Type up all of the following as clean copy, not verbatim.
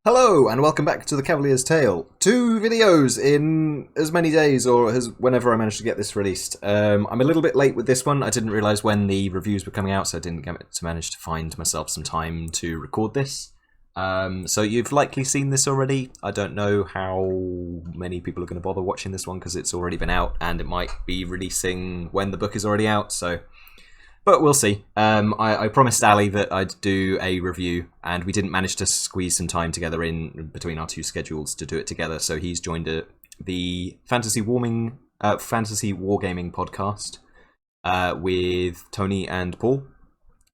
Hello and welcome back to the Cavalier's Tale. 2 videos in as many days or as whenever I managed to get this released. I'm a little bit late with this one. I didn't realise when the reviews were coming out, so I didn't get to manage to find myself some time to record this. So you've likely seen this already. I don't know how many people are going to bother watching this one because it's already been out and it might be releasing when the book is already out, so... But we'll see. I promised Ali that I'd do a review, and we didn't manage to squeeze some time together in between our 2 schedules to do it together. So he's joined the Fantasy Wargaming podcast with Tony and Paul.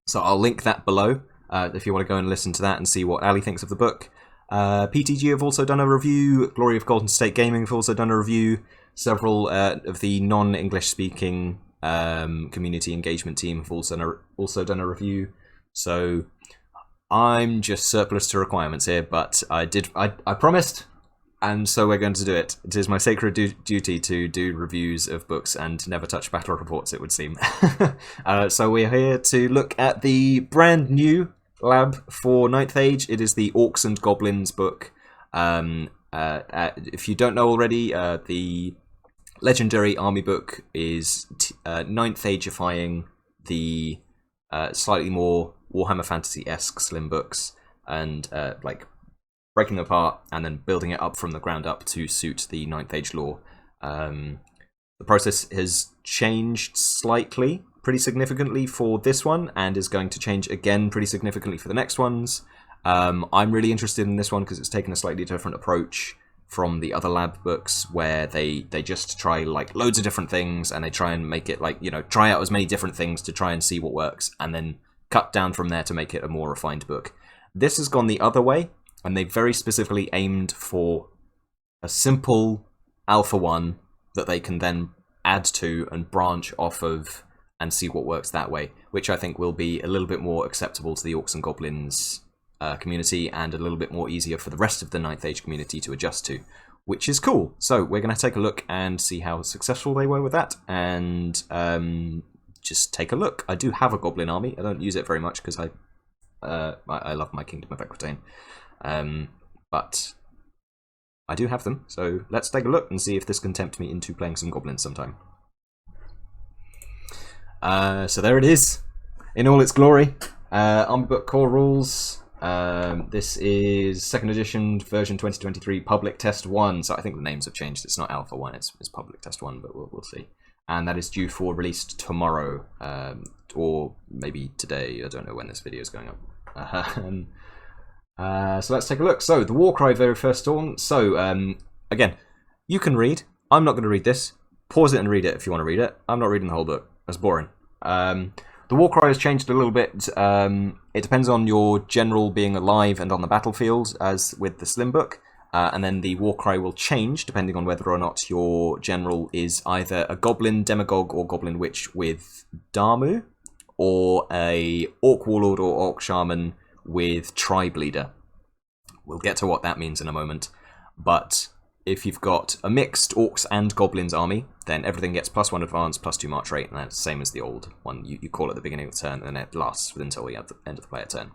So I'll link that below if you want to go and listen to that and see what Ali thinks of the book. PTG have also done a review. Glory of Golden State Gaming have also done a review. Several of the non-English speaking community engagement team have also done a review, so I'm just surplus to requirements here, but I promised, and so we're going to do it. It is my sacred duty to do reviews of books and never touch battle reports, it would seem. So we're here to look at the brand new lab for 9th Age. It is the Orcs and Goblins book. If you don't know already, the Legendary Army book is 9th Ageifying the slightly more Warhammer Fantasy-esque slim books and like breaking them apart and then building it up from the ground up to suit the 9th Age lore. The process has changed slightly, pretty significantly for this one, and is going to change again pretty significantly for the next ones. I'm really interested in this one because it's taken a slightly different approach from the other lab books, where they just try like loads of different things and they try and make it like, you know, try out as many different things to try and see what works and then cut down from there to make it a more refined book. This has gone the other way, and they very specifically aimed for a simple Alpha 1 that they can then add to and branch off of and see what works that way, which I think will be a little bit more acceptable to the Orcs and Goblins community and a little bit more easier for the rest of the 9th Age community to adjust to, which is cool. So we're going to take a look and see how successful they were with that, and just take a look. I do have a Goblin army. I don't use it very much because I love my Kingdom of Aquitaine, but I do have them. So let's take a look and see if this can tempt me into playing some Goblins sometime. So there it is in all its glory. Army book core rules. This is 2nd edition, version 2023, Public Test 1. So I think the names have changed. It's not Alpha 1, it's Public Test 1, but we'll see. And that is due for release tomorrow, or maybe today. I don't know when this video is going up. So let's take a look. So, the Warcry very first dawn. So, again, you can read. I'm not going to read this. Pause it and read it if you want to read it. I'm not reading the whole book. That's boring. The Warcry has changed a little bit. It depends on your general being alive and on the battlefield, as with the Slim book. And then the Warcry will change depending on whether or not your general is either a Goblin Demagogue or Goblin Witch with Damu, or a Orc Warlord or Orc Shaman with Tribe Leader. We'll get to what that means in a moment. But if you've got a mixed Orcs and Goblins army, then everything gets +1 advance, +2 march rate, and that's the same as the old one you call at the beginning of the turn, and it lasts until the end of the player turn.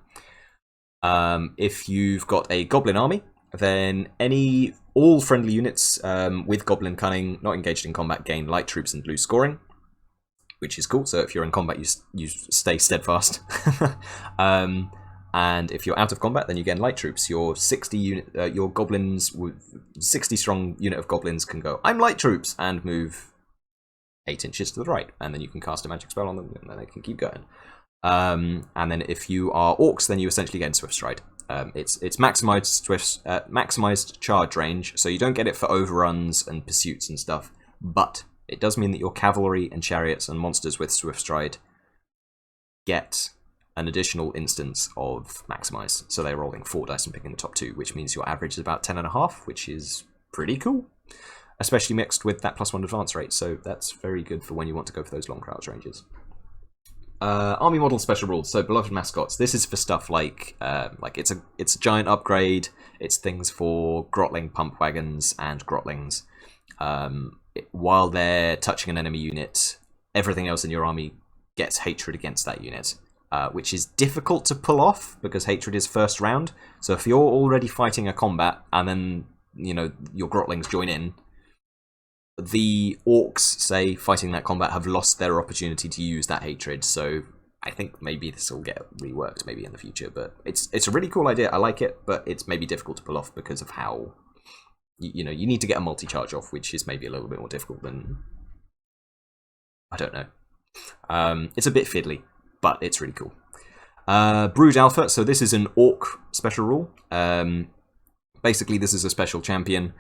If you've got a Goblin army, then all friendly units with Goblin Cunning not engaged in combat gain light troops and blue scoring, which is cool. So if you're in combat, you stay steadfast. And if you're out of combat, then you gain light troops. Your 60 goblins with 60 strong unit of goblins can go, I'm light troops, and move 8 inches to the right, and then you can cast a magic spell on them, and then they can keep going. And then if you are orcs, then you essentially gain swift stride. It's maximized charge range, so you don't get it for overruns and pursuits and stuff, but it does mean that your cavalry and chariots and monsters with swift stride get an additional instance of maximize. So they're rolling 4 dice and picking the top 2, which means your average is about 10.5, which is pretty cool. Especially mixed with that +1 advance rate, so that's very good for when you want to go for those long crouch ranges. Army model special rules. So beloved mascots. This is for stuff like it's a giant upgrade. It's things for Grotling pump wagons and Grotlings. While they're touching an enemy unit, everything else in your army gets hatred against that unit. which is difficult to pull off because hatred is first round. So if you're already fighting a combat and then your grotlings join in, the orcs, say, fighting that combat have lost their opportunity to use that hatred. So I think maybe this will get reworked maybe in the future, but it's a really cool idea. I like it, but it's maybe difficult to pull off because of how you need to get a multi-charge off, which is maybe a little bit more difficult than, I don't know. It's a bit fiddly, but it's really cool. Brood Alpha, so this is an orc special rule. Basically, this is a special champion.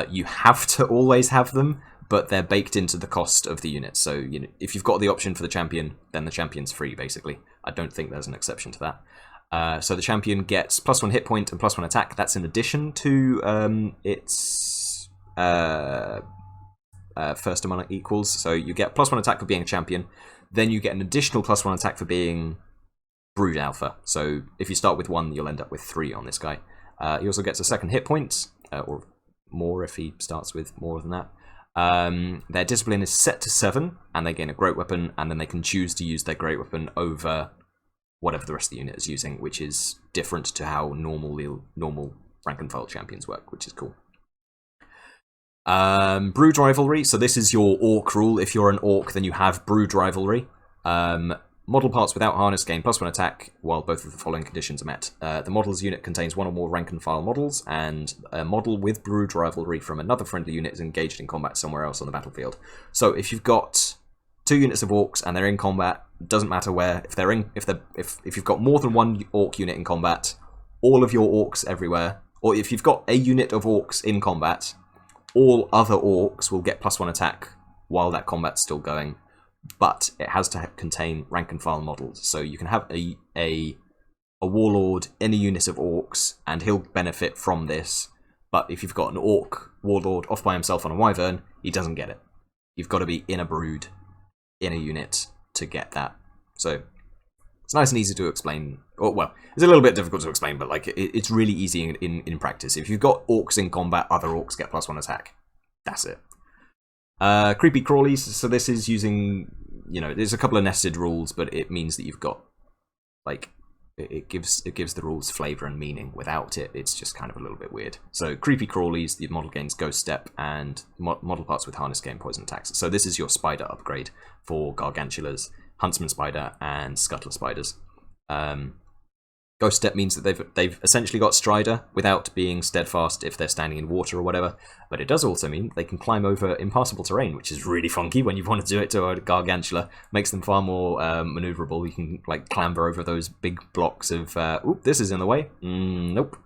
You have to always have them, but they're baked into the cost of the unit. So if you've got the option for the champion, then the champion's free, basically. I don't think there's an exception to that. So the champion gets +1 hit point and +1 attack. That's in addition to its first amount of equals. So you get +1 attack for being a champion. Then you get an additional +1 attack for being Brood Alpha. So if you start with 1, you'll end up with 3 on this guy. He also gets a 2nd hit point, or more if he starts with more than that. Their discipline is set to 7, and they gain a great weapon, and then they can choose to use their great weapon over whatever the rest of the unit is using, which is different to how normal rank and file champions work, which is cool. Brood Rivalry, so this is your orc rule. If you're an orc, then you have Brood Rivalry. Model parts without harness gain +1 attack while both of the following conditions are met. The models unit contains 1 or more rank and file models, and a model with Brood Rivalry from another friendly unit is engaged in combat somewhere else on the battlefield. So if you've got 2 units of orcs and they're in combat, doesn't matter where. If you've got more than 1 orc unit in combat, all of your orcs everywhere, or if you've got a unit of orcs in combat, all other orcs will get +1 attack while that combat's still going. But it has to contain rank and file models. So you can have a warlord in a unit of orcs, and he'll benefit from this. But if you've got an orc warlord off by himself on a wyvern, he doesn't get it. You've got to be in a brood, in a unit, to get that. So it's nice and easy to explain. Well, it's a little bit difficult to explain, but like it's really easy in practice. If you've got orcs in combat, other orcs get +1 attack. That's it. Creepy crawlies, so this is using, there's a couple of nested rules, but it means that you've got, like, it gives the rules flavour and meaning. Without it, it's just kind of a little bit weird. So creepy crawlies, the model gains Ghost Step, and model parts with harness gain poison attacks. So this is your spider upgrade for Gargantulas, Huntsman Spider, and Scuttler Spiders. Ghost Step means that they've essentially got Strider without being steadfast if they're standing in water or whatever, but it does also mean they can climb over impassable terrain, which is really funky when you want to do it to a Gargantula. Makes them far more maneuverable. You can like clamber over those big blocks of, oop, this is in the way. Nope.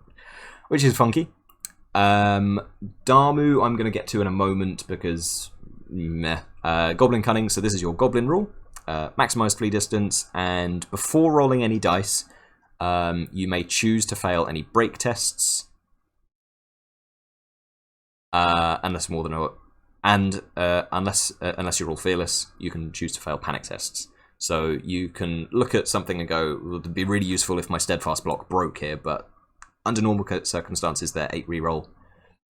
Which is funky. Damu I'm going to get to in a moment because meh. Goblin Cunning, so this is your Goblin rule. Maximize flee distance, and before rolling any dice, you may choose to fail any break tests, unless more than unless you're all fearless, you can choose to fail panic tests. So you can look at something and go, well, it'd be really useful if my steadfast block broke here, but under normal circumstances, they're 8 reroll.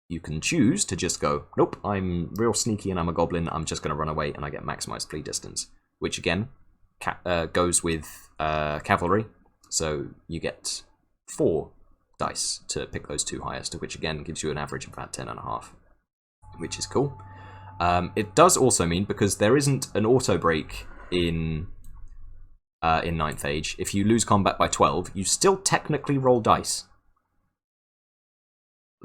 You can choose to just go, nope, I'm real sneaky and I'm a goblin. I'm just going to run away and I get maximized flee distance, which again goes with cavalry. So you get 4 dice to pick those 2 highest, which again gives you an average of about 10.5, which is cool. It does also mean, because there isn't an auto break in 9th Age, if you lose combat by 12, you still technically roll dice.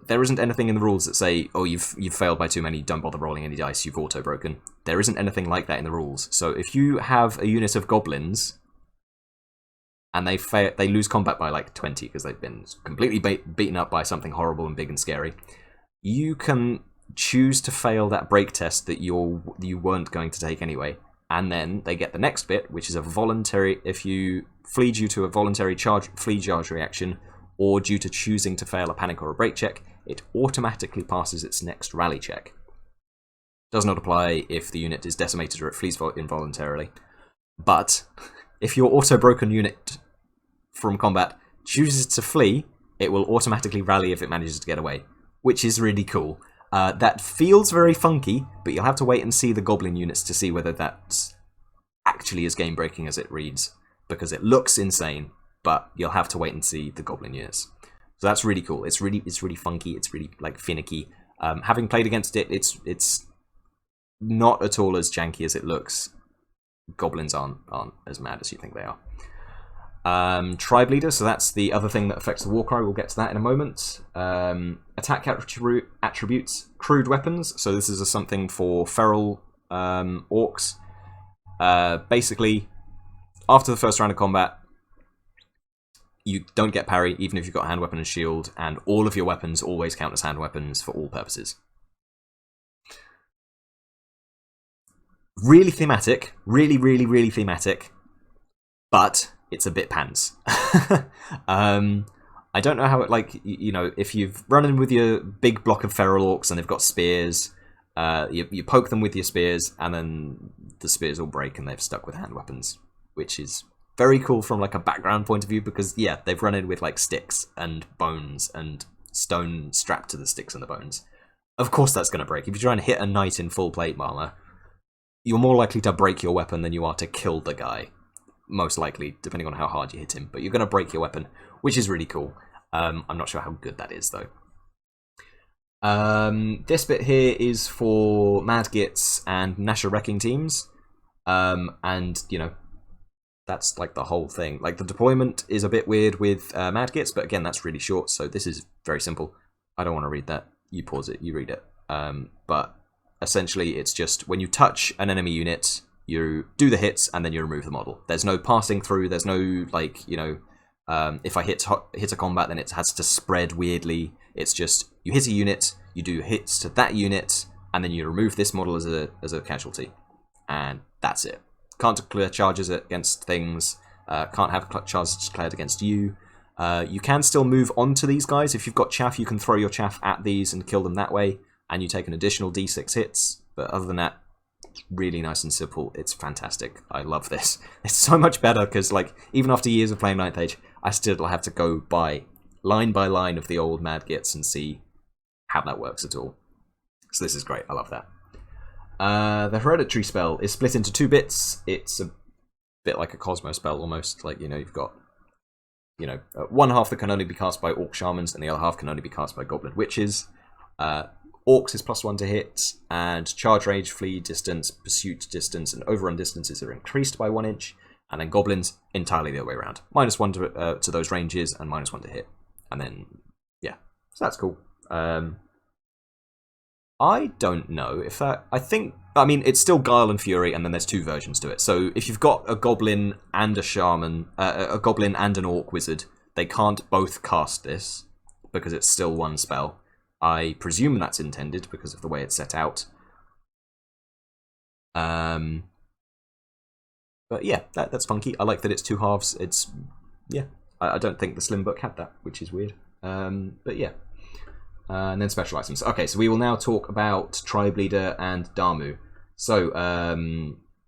There isn't anything in the rules that say, oh, you've failed by too many, don't bother rolling any dice, you've auto broken. There isn't anything like that in the rules. So if you have a unit of goblins and they lose combat by like 20 because they've been completely beaten up by something horrible and big and scary, you can choose to fail that break test that you weren't going to take anyway, and then they get the next bit, which is a voluntary, if you flee due to a voluntary flee charge reaction, or due to choosing to fail a panic or a break check, it automatically passes its next rally check. Does not apply if the unit is decimated or it flees involuntarily. But if your auto-broken unit from combat chooses to flee, it will automatically rally if it manages to get away, which is really cool. That feels very funky, but you'll have to wait and see the goblin units to see whether that's actually as game-breaking as it reads. because it looks insane, but you'll have to wait and see the goblin units. So that's really cool. It's really funky. It's really like finicky. Having played against it, it's not at all as janky as it looks. Goblins aren't as mad as you think they are. Tribe leader, so that's the other thing that affects the Warcry. We'll get to that in a moment. Attack attributes, crude weapons. So this is something for feral orcs. Basically, after the first round of combat, you don't get parry, even if you've got hand weapon and shield, and all of your weapons always count as hand weapons for all purposes. Really thematic, really thematic, but it's a bit pants. I don't know how it, like, you know, if you've run in with your big block of feral orcs and they've got spears, you poke them with your spears, and then the spears will break and they've stuck with hand weapons, which is very cool from like a background point of view, because yeah, they've run in with like sticks and bones and stone strapped to the sticks and the bones. Of course that's going to break. If you try and hit a knight in full plate armor, you're more likely to break your weapon than you are to kill the guy. Most likely, depending on how hard you hit him. But you're going to break your weapon, which is really cool. I'm not sure how good that is, though. This bit here is for Mad Gits and Nasher Wrecking teams. And, you know, that's like the whole thing. Like, the deployment is a bit weird with Mad Gits, but again, that's really short, so this is very simple. I don't want to read that. You pause it, you read it. But essentially, it's just when you touch an enemy unit, you do the hits, and then you remove the model. There's no passing through, there's no, like, you know, if I hit a combat, then it has to spread weirdly. It's just, you hit a unit, you do hits to that unit, and then you remove this model as a casualty. And that's it. Can't declare charges against things, can't have charges declared against you. You can still move on to these guys. If you've got chaff, you can throw your chaff at these and kill them that way, and you take an additional d6 hits. But other than that, it's really nice and simple. It's fantastic. I love this. It's so much better because, like, even after years of playing 9th Age, I still have to go by line of the old Mad Gits and see how that works at all. So this is great. I love that. The hereditary spell is split into 2 bits. It's a bit like a Cosmo spell almost. Like, you know, you've got, you know, one half that can only be cast by Orc Shamans and the other half can only be cast by Goblin Witches. Orcs is +1 to hit, and charge range, flee distance, pursuit distance, and overrun distances are increased by 1 inch. And then Goblins, entirely the other way around. -1 to those ranges and -1 to hit. And then, yeah, so that's cool. I don't know if that... I mean, it's still Guile and Fury, and then there's 2 versions to it. So if you've got a Goblin and a Shaman, a Goblin and an Orc Wizard, they can't both cast this, because it's still 1 spell. I presume that's intended, because of the way it's set out. But yeah, that's funky. I like that it's 2 halves. It's... yeah, I don't think the Slim Book had that, which is weird. But yeah. And then special items. Okay, so we will now talk about Tribe Leader and Damu. So,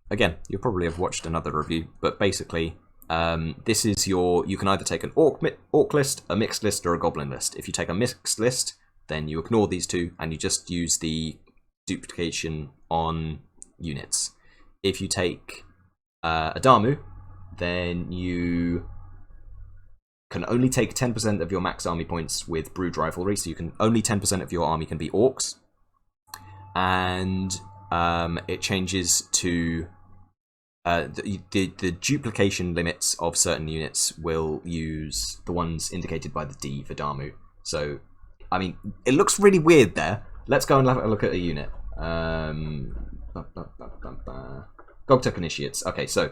again, you'll probably have watched another review, but basically, this is your... you can either take an orc list, a mixed list, or a goblin list. If you take a mixed list, then you ignore these 2, and you just use the duplication on units. If you take a Damu, then you can only take 10% of your max army points with Brood Rivalry, so you can only 10% of your army can be orcs. And it changes to... the duplication limits of certain units will use the ones indicated by the D for Damu. So, I mean, it looks really weird there. Let's go and have a look at a unit. Gogtuk Initiates. Okay, so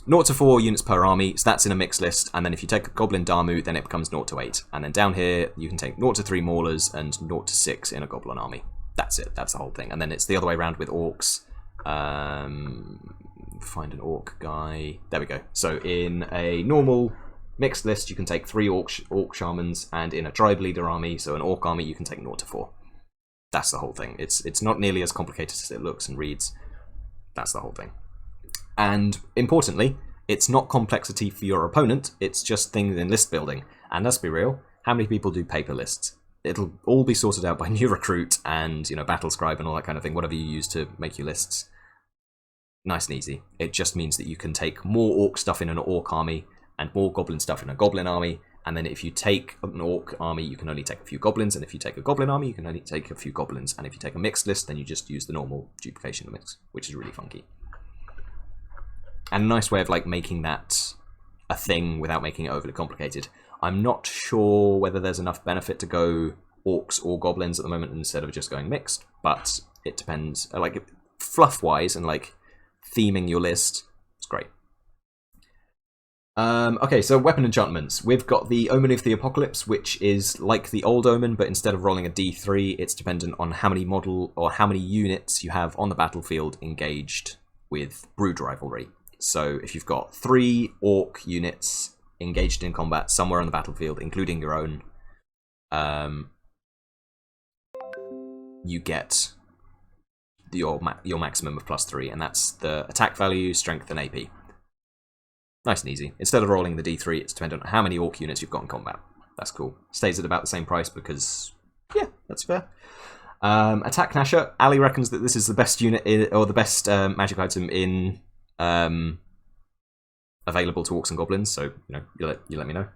0 to 4 units per army, so that's in a mixed list, and then if you take a Goblin Damu, then it becomes 0 to 8. And then down here, you can take 0 to 3 Maulers and 0 to 6 in a Goblin army. That's it, that's the whole thing. And then it's the other way around with Orcs. Find an Orc guy. There we go. So in a normal mixed list, you can take 3 Orc Shamans, and in a Tribe Leader army, so an Orc army, you can take 0 to 4. That's the whole thing. It's not nearly as complicated as it looks and reads. That's the whole thing. And importantly, it's not complexity for your opponent, it's just things in list building. And let's be real, how many people do paper lists? It'll all be sorted out by New Recruit and, you know, Battle Scribe and all that kind of thing, whatever you use to make your lists. Nice and easy. It just means that you can take more orc stuff in an orc army and more goblin stuff in a goblin army. And then if you take an orc army, you can only take a few goblins. And if you take a goblin army, you can only take a few goblins. And if you take a mixed list, then you just use the normal duplication mix, which is really funky. And a nice way of like making that a thing without making it overly complicated. I'm not sure whether there's enough benefit to go orcs or goblins at the moment instead of just going mixed, but it depends. Like fluff-wise and like theming your list, it's great. Okay, so weapon enchantments. We've got the Omen of the Apocalypse, which is like the old Omen, but instead of rolling a d3, it's dependent on how many model or how many units you have on the battlefield engaged with Brood Rivalry. So if you've got 3 orc units engaged in combat somewhere on the battlefield, including your own, you get your maximum of +3, and that's the attack value, strength, and AP. Nice and easy. Instead of rolling the d3, it's dependent on how many orc units you've got in combat. That's cool. Stays at about the same price because, yeah, that's fair. Attack Gnasher. Ali reckons that this is the best unit or the best magic item in available to orcs and goblins. So you let me know.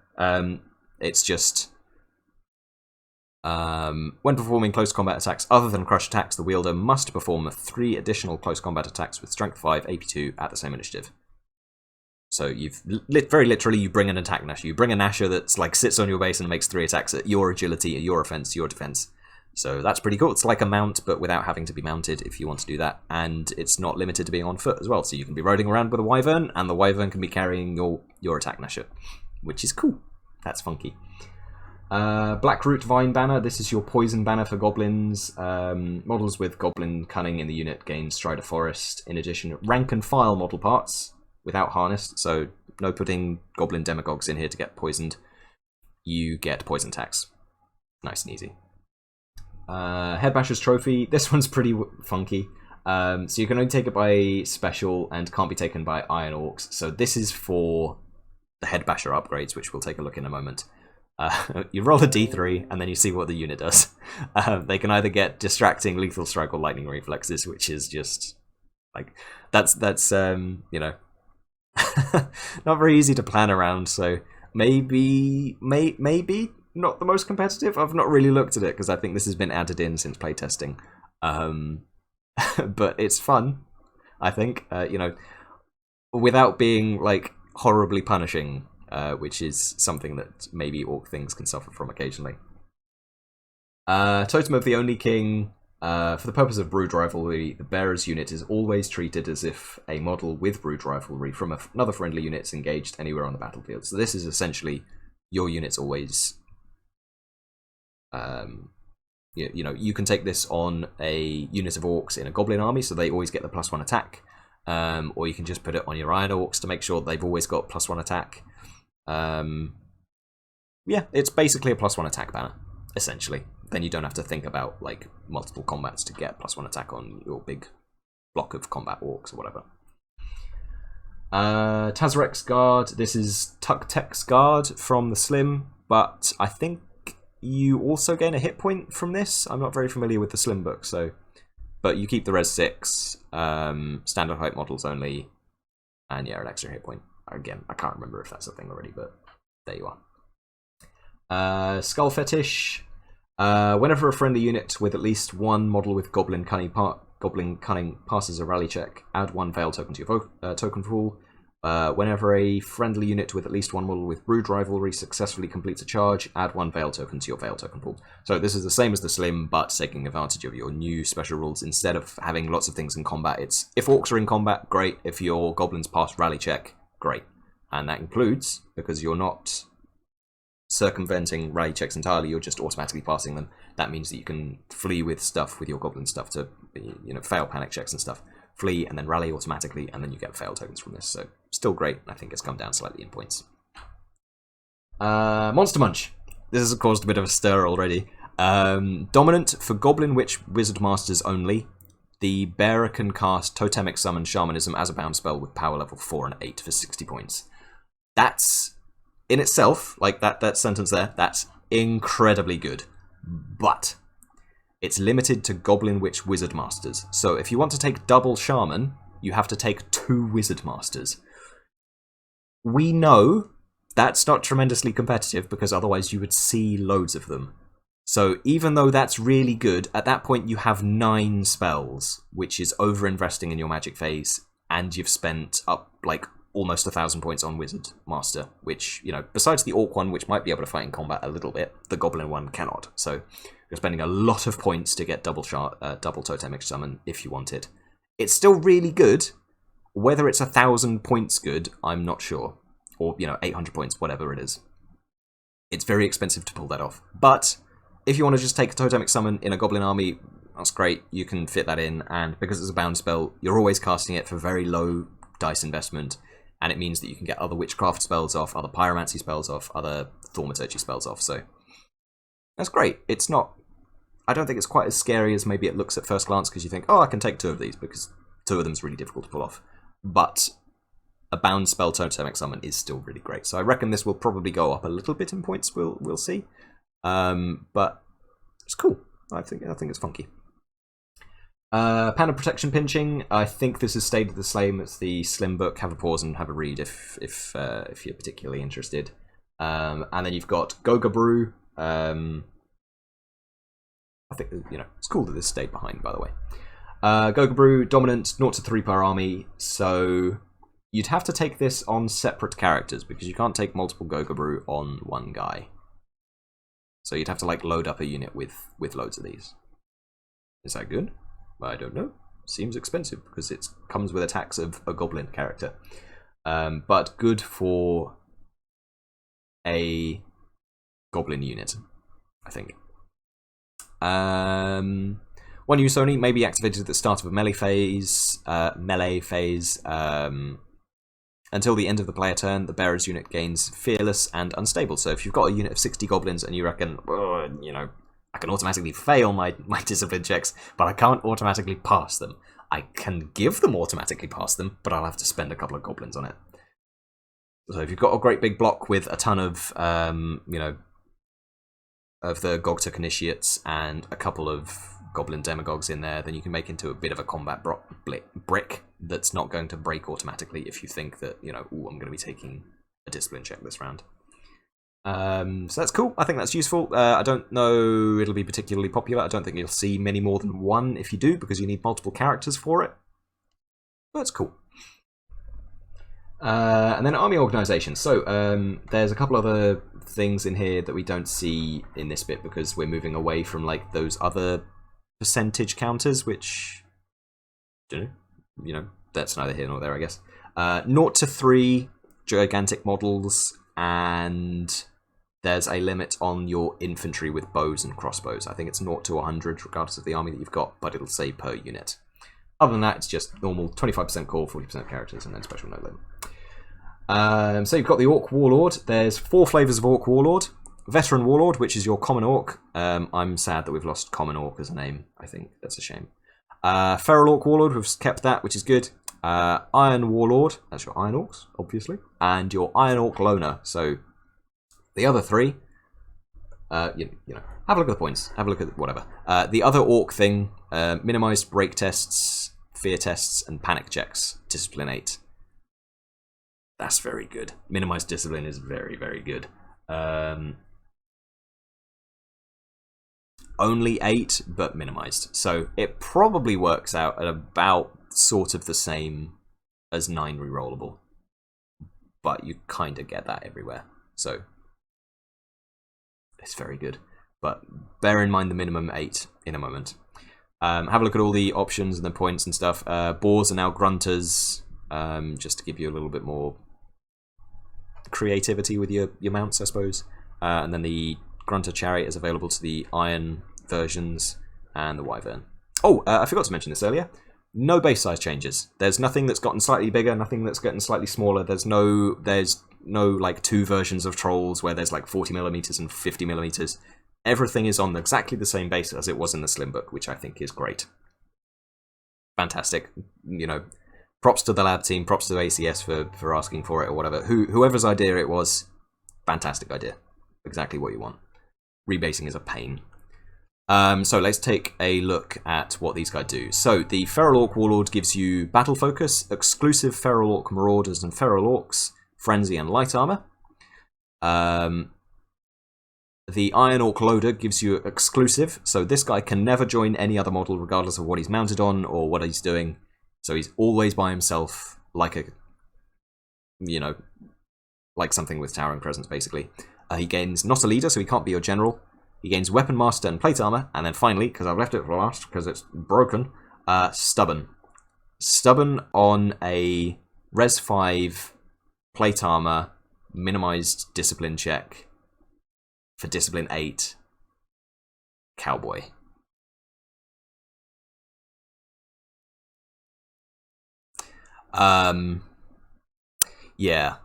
It's just when performing close combat attacks other than crush attacks, the wielder must perform 3 additional close combat attacks with strength 5, AP 2 at the same initiative. So you've very literally you bring an attack Gnasher. You bring a Gnasher that's like sits on your base and makes 3 attacks at your agility, at your offense, your defense. So that's pretty cool. It's like a mount, but without having to be mounted if you want to do that. And it's not limited to being on foot as well. So you can be riding around with a wyvern, and the wyvern can be carrying your attack Gnasher, which is cool. That's funky. Blackroot Vine Banner. This is your poison banner for goblins. Models with goblin cunning in the unit gain Strider Forest. In addition, rank and file model parts without harness, so no putting goblin demagogues in here to get poisoned. You get poison attacks. Nice and easy. Headbasher's Trophy. This one's pretty funky. So you can only take it by special and can't be taken by Iron Orcs. So this is for the Headbasher upgrades, which we'll take a look in a moment. You roll a d3 and then you see what the unit does. They can either get Distracting, Lethal Strike, or Lightning Reflexes, which is just like that's not very easy to plan around. So maybe not the most competitive. I've not really looked at it because I think this has been added in since playtesting. But it's fun, I think. Without being like horribly punishing. Which is something that maybe orc things can suffer from occasionally. Totem of the Only King. For the purpose of Brood Rivalry, the bearer's unit is always treated as if a model with Brood Rivalry from another friendly unit is engaged anywhere on the battlefield. So this is essentially your unit's always... you can take this on a unit of orcs in a goblin army, so they always get the +1 attack. Or you can just put it on your iron orcs to make sure they've always got +1 attack. Yeah, it's basically a +1 attack banner, essentially. Then you don't have to think about like multiple combats to get +1 attack on your big block of combat orcs or whatever. Tazarek's Guard. This is Tuktek's Guard from the Slim, but I think you also gain a hit point from this. I'm not very familiar with the Slim book, so... But you keep the Res 6, standard height models only, and yeah, an extra hit point. Again, I can't remember if that's a thing already, but there you are. Skull Fetish. Whenever a friendly unit with at least one model with Goblin Cunning passes a rally check, add 1 Veil token to your token pool. Whenever a friendly unit with at least one model with Brood Rivalry successfully completes a charge, add 1 Veil token to your Veil token pool. So this is the same as the Slim, but taking advantage of your new special rules. Instead of having lots of things in combat, it's if orcs are in combat, great. If your goblins pass rally check, great. And that includes, because you're not circumventing rally checks entirely, you're just automatically passing them. That means that you can flee with stuff, with your goblin stuff, to fail panic checks and stuff. Flee and then rally automatically, and then you get fail tokens from this. So still great. I think it's come down slightly in points. Monster Munch. This has caused a bit of a stir already. Dominant for Goblin Witch Wizard Masters only. The bearer can cast Totemic Summon Shamanism as a bound spell with power level 4 and 8 for 60 points. That's, in itself, like that sentence there, that's incredibly good. But it's limited to Goblin Witch Wizard Masters. So if you want to take double Shaman, you have to take 2 Wizard Masters. We know that's not tremendously competitive because otherwise you would see loads of them. So even though that's really good, at that point you have 9 spells, which is over-investing in your magic phase, and you've spent up like almost 1,000 points on Wizard Master, which, you know, besides the Orc one, which might be able to fight in combat a little bit, the Goblin one cannot. So you're spending a lot of points to get double Totemic Summon if you want it. It's still really good. Whether it's 1,000 points good, I'm not sure. Or, you know, 800 points, whatever it is. It's very expensive to pull that off. But if you want to just take a Totemic Summon in a Goblin army, that's great. You can fit that in, and because it's a bound spell, you're always casting it for very low dice investment, and it means that you can get other Witchcraft spells off, other Pyromancy spells off, other Thaumaturgy spells off, so that's great. It's not... I don't think it's quite as scary as maybe it looks at first glance, because you think, oh, I can take 2 of these, because 2 of them is really difficult to pull off. But a bound spell Totemic Summon is still really great. So I reckon this will probably go up a little bit in points, we'll see. But it's cool. I think it's funky. Panel Protection Pinching. I think this has stayed the same as the Slim book. Have a pause and have a read if you're particularly interested. And then you've got Goga Brew. I think, you know, it's cool that this stayed behind, by the way. Goga Brew, dominant, 0-3 per army. So you'd have to take this on separate characters because you can't take multiple Goga Brew on one guy. So you'd have to like load up a unit with loads of these. Is that good? I don't know. Seems expensive because it comes with attacks of a goblin character. But good for a goblin unit, I think. One use only may be activated at the start of a melee phase. Until the end of the player turn, the bearer's unit gains fearless and unstable. So if you've got a unit of 60 goblins and you reckon, oh, you know, I can automatically fail my discipline checks, but I can't automatically pass them. I can give them automatically pass them, but I'll have to spend a couple of goblins on it. So if you've got a great big block with a ton of, you know, of the Gogtuk Initiates and a couple of Goblin Demagogues in there, then you can make into a bit of a combat brick that's not going to break automatically if you think that, you know, ooh, I'm going to be taking a discipline check this round. So that's cool. I think that's useful. I don't know it'll be particularly popular. I don't think you'll see many more than one if you do, because you need multiple characters for it. But it's cool. And then army organisation. So there's a couple other things in here that we don't see in this bit because we're moving away from like those other percentage counters, which, you know, that's neither here nor there, I guess. 0-3 gigantic models, and there's a limit on your infantry with bows and crossbows. I think it's 0-100 regardless of the army that you've got, but it'll say per unit. Other than that, it's just normal 25% core, 40% characters, and then special no limit. So you've got the Orc Warlord. There's 4 flavours of Orc Warlord. Veteran Warlord, which is your common Orc. I'm sad that we've lost common Orc as a name. I think that's a shame. Feral Orc Warlord, we've kept that, which is good. Iron Warlord, that's your Iron Orcs, obviously. And your Iron Orc Loner. So the other 3, you know, have a look at the points. Have a look at whatever. The other Orc thing, minimised break tests, fear tests, and panic checks. Discipline 8. That's very good. Minimised discipline is very, very good. Only 8, but minimised. So it probably works out at about sort of the same as 9 rerollable. But you kind of get that everywhere. So it's very good. But bear in mind the minimum 8 in a moment. Have a look at all the options and the points and stuff. Boars are now grunters, just to give you a little bit more creativity with your mounts, I suppose. And then the Grunter Chariot is available to the Iron versions and the Wyvern. Oh, I forgot to mention this earlier. No base size changes. There's nothing that's gotten slightly bigger, nothing that's gotten slightly smaller. There's no like 2 versions of Trolls where there's like 40mm and 50mm. Everything is on exactly the same base as it was in the Slim book, which I think is great. Fantastic. You know, props to the lab team, props to ACS for asking for it or whatever. Whoever's idea it was, fantastic idea. Exactly what you want. Rebasing is a pain. So let's take a look at what these guys do. So the Feral Orc Warlord gives you Battle Focus, exclusive Feral Orc Marauders and Feral Orcs, Frenzy and Light Armor. The Iron Orc Loader gives you exclusive, so this guy can never join any other model regardless of what he's mounted on or what he's doing. So he's always by himself, like a, like something with towering presence, basically. He gains not a leader, so he can't be your general. He gains Weapon Master and Plate Armor, and then finally, because I've left it for last because it's broken, Stubborn. Stubborn on a Res 5 Plate Armor, minimized Discipline check for Discipline 8, Cowboy. Yeah.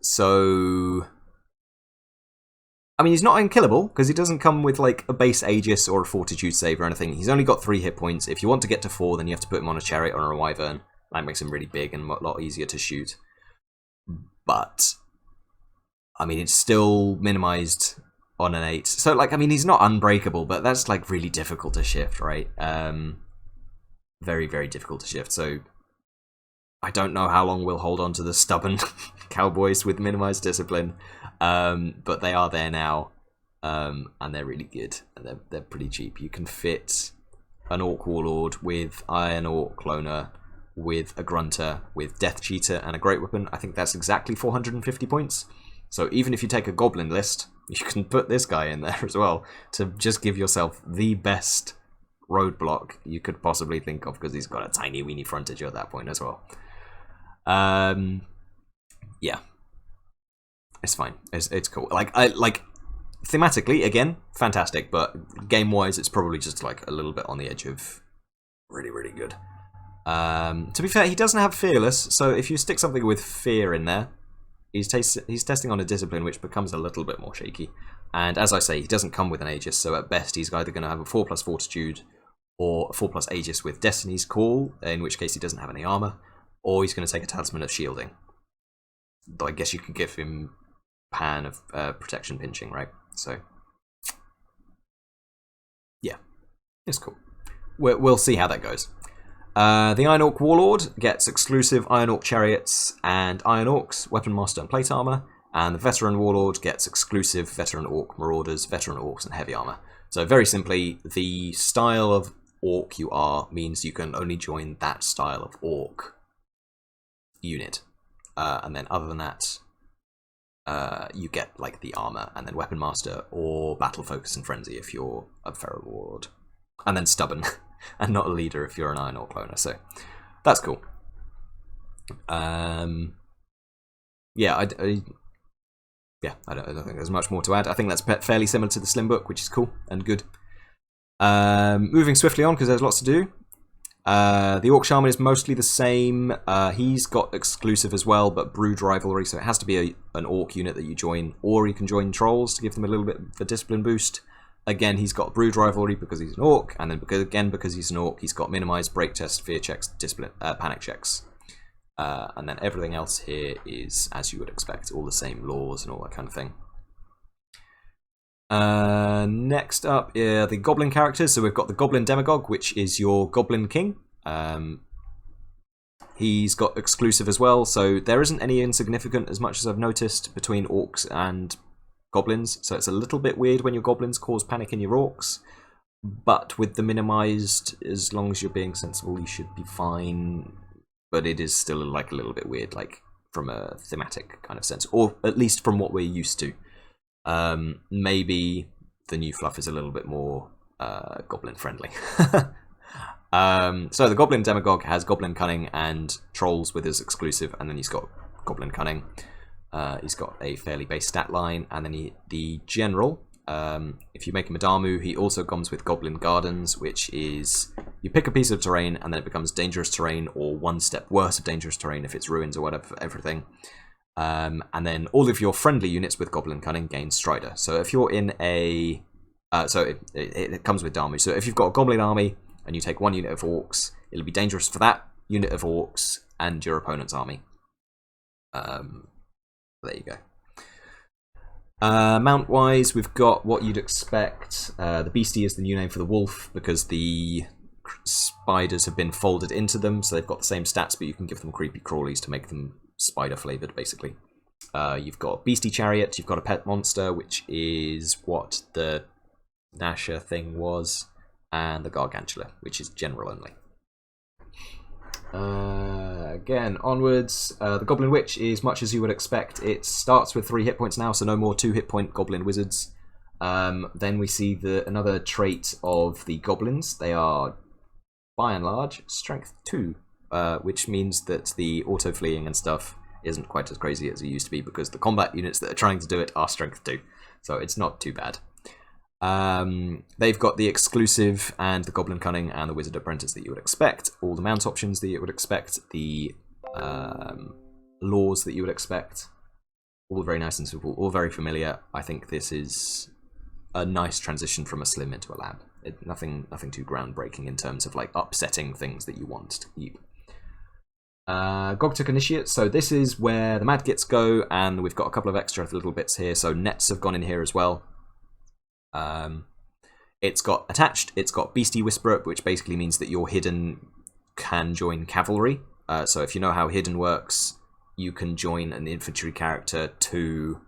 So, I mean, he's not unkillable, because he doesn't come with, like, a base Aegis or a Fortitude save or anything. He's only got 3 hit points. If you want to get to 4, then you have to put him on a Chariot or a Wyvern. That makes him really big and a lot easier to shoot. But, I mean, it's still minimized on an 8. So, like, I mean, he's not unbreakable, but that's, like, really difficult to shift, right? Very, very difficult to shift. So, I don't know how long we'll hold on to the Stubborn Cowboys with minimized discipline, but they are there now, and they're really good, and they're pretty cheap. You can fit an Orc Warlord with Iron Orc Cloner, with a Grunter, with Death Cheater, and a Great Weapon. I think that's exactly 450 points. So even if you take a Goblin list, you can put this guy in there as well to just give yourself the best roadblock you could possibly think of, because he's got a tiny weeny frontage at that point as well. Yeah, it's fine. It's cool. Like thematically, again, fantastic, but game wise, it's probably just like a little bit on the edge of really, really good. To be fair, he doesn't have Fearless, so if you stick something with Fear in there, he's testing on a Discipline, which becomes a little bit more shaky. And as I say, he doesn't come with an Aegis, so at best he's either going to have a 4+ Fortitude or a 4+ Aegis with Destiny's Call, in which case he doesn't have any armor, or he's going to take a Talisman of Shielding. Though I guess you could give him Pan of Protection Pinching, right? So, yeah, it's cool. We'll see how that goes. The Iron Orc Warlord gets exclusive Iron Orc Chariots and Iron Orcs, Weapon Master and Plate Armor, and the Veteran Warlord gets exclusive Veteran Orc Marauders, Veteran Orcs and Heavy Armor. So very simply, the style of Orc you are means you can only join that style of Orc unit. And then other than that, you get like the armor and then Weapon Master or Battle Focus and Frenzy if you're a Feral Warlord. And then Stubborn and not a leader if you're an Iron Orc Cloner. So that's cool. Yeah, I don't think there's much more to add. I think that's fairly similar to the Slim Book, which is cool and good. Moving swiftly on because there's lots to do. The Orc Shaman is mostly the same. He's got exclusive as well, but Brood Rivalry, so it has to be an Orc unit that you join, or you can join Trolls to give them a little bit of a discipline boost. Again, he's got Brood Rivalry because he's an Orc, and then because he's an Orc, he's got minimized break test, fear checks, discipline, panic checks. And then everything else here is, as you would expect, all the same laws and all that kind of thing. Next up, the Goblin characters. So we've got the Goblin Demagogue, which is your Goblin King. He's got exclusive as well, so there isn't any insignificant, as much as I've noticed, between Orcs and Goblins. So it's a little bit weird when your Goblins cause panic in your Orcs. But with the minimized, as long as you're being sensible, you should be fine. But it is still like a little bit weird, like from a thematic kind of sense, or at least from what we're used to. Maybe the new fluff is a little bit more Goblin friendly. So the Goblin Demagogue has Goblin Cunning and Trolls with his exclusive, and then he's got Goblin Cunning. He's got a fairly base stat line, and then the General, if you make him a Damu, he also comes with Goblin Gardens, which is you pick a piece of terrain and then it becomes dangerous terrain or one step worse of dangerous terrain if it's ruins or whatever, everything. And then all of your friendly units with Goblin Cunning gain Strider. So if you're in a... so it comes with Damu. So if you've got a Goblin army and you take one unit of Orcs, it'll be dangerous for that unit of Orcs and your opponent's army. There you go. Mount-wise, we've got what you'd expect. The Beastie is the new name for the wolf because the spiders have been folded into them, so they've got the same stats, but you can give them creepy crawlies to make them spider-flavored, basically. You've got Beastie Chariot, you've got a pet monster, which is what the Nasher thing was, and the Gargantula, which is general only. Again, onwards. The Goblin Witch is much as you would expect. It starts with 3 hit points now, so no more 2 hit point Goblin Wizards. Then we see another trait of the Goblins. They are, by and large, Strength 2, which means that the auto-fleeing and stuff isn't quite as crazy as it used to be because the combat units that are trying to do it are Strength 2, so it's not too bad. They've got the exclusive and the Goblin Cunning and the Wizard Apprentice that you would expect, all the mount options that you would expect, the laws that you would expect, all very nice and simple, all very familiar. I think this is a nice transition from a Slim into a Lab. Nothing too groundbreaking in terms of like upsetting things that you want to keep. Gogtuk Initiate, so this is where the Madgits go, and we've got a couple of extra little bits here, so nets have gone in here as well. It's got attached, it's got Beastie Whisperer, which basically means that your hidden can join cavalry. So if you know how hidden works, you can join an infantry character to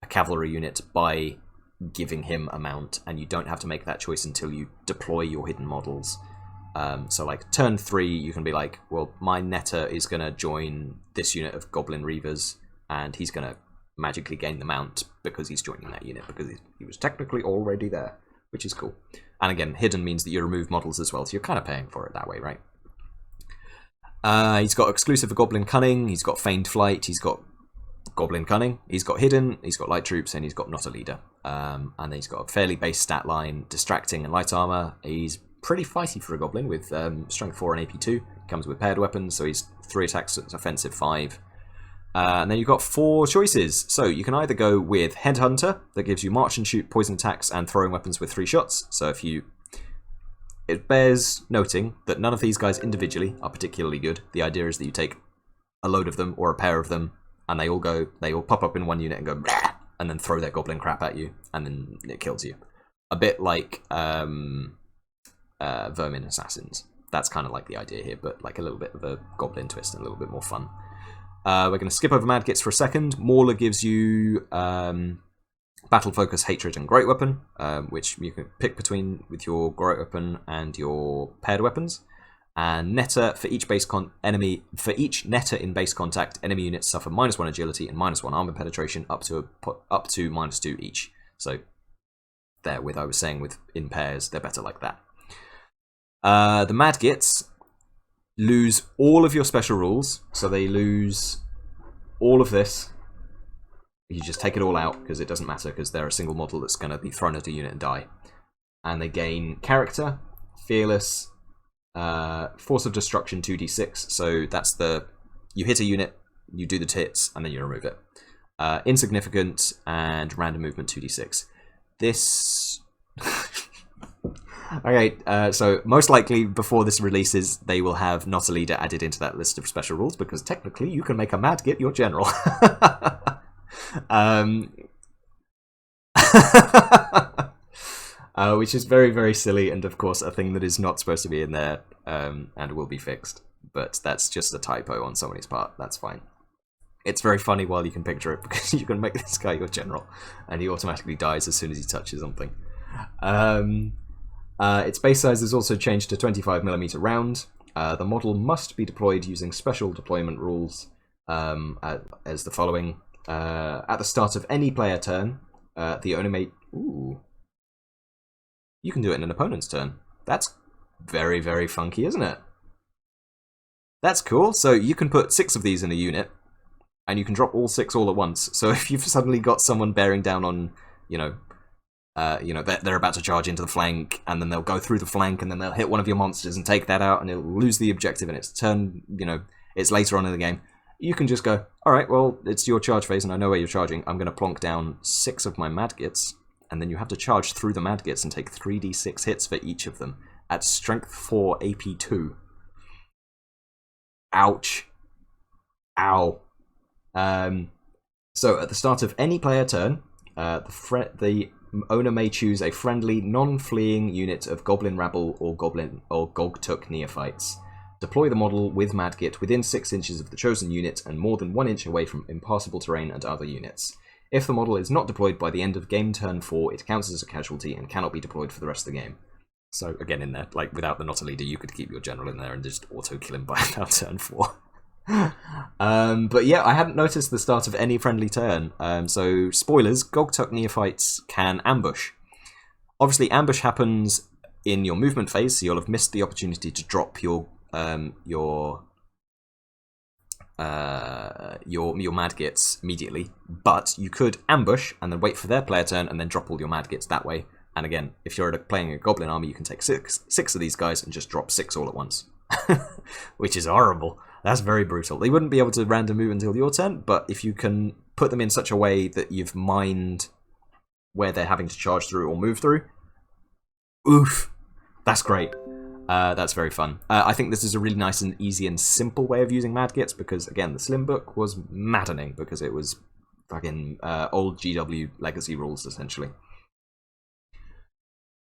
a cavalry unit by giving him a mount, and you don't have to make that choice until you deploy your hidden models. So like turn 3, you can be like, well, my netter is going to join this unit of Goblin Reavers, and he's going to magically gain the mount because he's joining that unit, because he was technically already there, which is cool. And again, hidden means that you remove models as well, so you're kind of paying for it that way, right? He's got exclusive for Goblin Cunning, he's got Feigned Flight, he's got Goblin Cunning, he's got Hidden, he's got Light Troops, and he's got Not a Leader. And then he's got a fairly base stat line, Distracting and Light Armor. He's pretty fighty for a Goblin with Strength 4 and AP 2. Comes with paired weapons, so he's 3 attacks, offensive 5. And then you've got 4 choices. So you can either go with Headhunter, that gives you March and Shoot, poison attacks, and throwing weapons with 3 shots. So if you... It bears noting that none of these guys individually are particularly good. The idea is that you take a load of them, or a pair of them, and they all pop up in one unit and go, Bleh! And then throw their goblin crap at you, and then it kills you. A bit like Vermin Assassins. That's kind of like the idea here, but like a little bit of a goblin twist and a little bit more fun. We're going to skip over Madgits for a second. Mauler gives you Battle Focus, Hatred, and Great Weapon, which you can pick between with your Great Weapon and your paired weapons. And Netter, for each each Netter in base contact, enemy units suffer -1 agility and -1 armor penetration up to -2 each. So there, with I was saying with in pairs, they're better like that. The Madgits lose all of your special rules, so they lose all of this. You just take it all out because it doesn't matter, because they're a single model that's going to be thrown at a unit and die. And they gain Character, Fearless, Force of Destruction 2d6, so that's you hit a unit, you do the hits, and then you remove it. Insignificant, and Random Movement 2d6. This... Okay, so most likely before this releases, they will have Not a Leader added into that list of special rules, because technically you can make a Madgit your general. Which is very, very silly, and of course a thing that is not supposed to be in there, and will be fixed. But that's just a typo on somebody's part, that's fine. It's very funny while you can picture it, because you can make this guy your general, and he automatically dies as soon as he touches something. Its base size is also changed to 25mm round. The model must be deployed using special deployment rules, as the following. At the start of any player turn, the owner may... Ooh. You can do it in an opponent's turn. That's very, very funky, isn't it? That's cool. So you can put 6 of these in a unit, and you can drop all 6 all at once. So if you've suddenly got someone bearing down on, they're about to charge into the flank, and then they'll go through the flank, and then they'll hit one of your monsters and take that out, and it'll lose the objective, and it's turn, it's later on in the game. You can just go, alright, well, it's your charge phase, and I know where you're charging. I'm going to plonk down 6 of my Madgits, and then you have to charge through the Madgits and take 3d6 hits for each of them at Strength 4 AP 2. Ouch. Ow. So at the start of any player turn, The owner may choose a friendly, non-fleeing unit of Goblin Rabble or Goblin or Gogtuk Neophytes. Deploy the model with Madgit within 6 inches of the chosen unit and more than 1 inch away from impassable terrain and other units. If the model is not deployed by the end of game turn 4, it counts as a casualty and cannot be deployed for the rest of the game. So again, in there, like without the not a leader, you could keep your general in there and just auto kill him by about turn 4. But yeah, I hadn't noticed the start of any friendly turn. So spoilers: Gogtuk Neophytes can ambush. Obviously, ambush happens in your movement phase, so you'll have missed the opportunity to drop your Madgits immediately, but you could ambush and then wait for their player turn and then drop all your Madgits that way. And again, if you're playing a Goblin army, you can take six of these guys and just drop 6 all at once, which is horrible. That's very brutal. They wouldn't be able to random move until your turn, but if you can put them in such a way that you've mined where they're having to charge through or move through, oof, that's great. That's very fun. I think this is a really nice and easy and simple way of using Madgits because, again, the Slim book was maddening because it was fucking old GW legacy rules, essentially.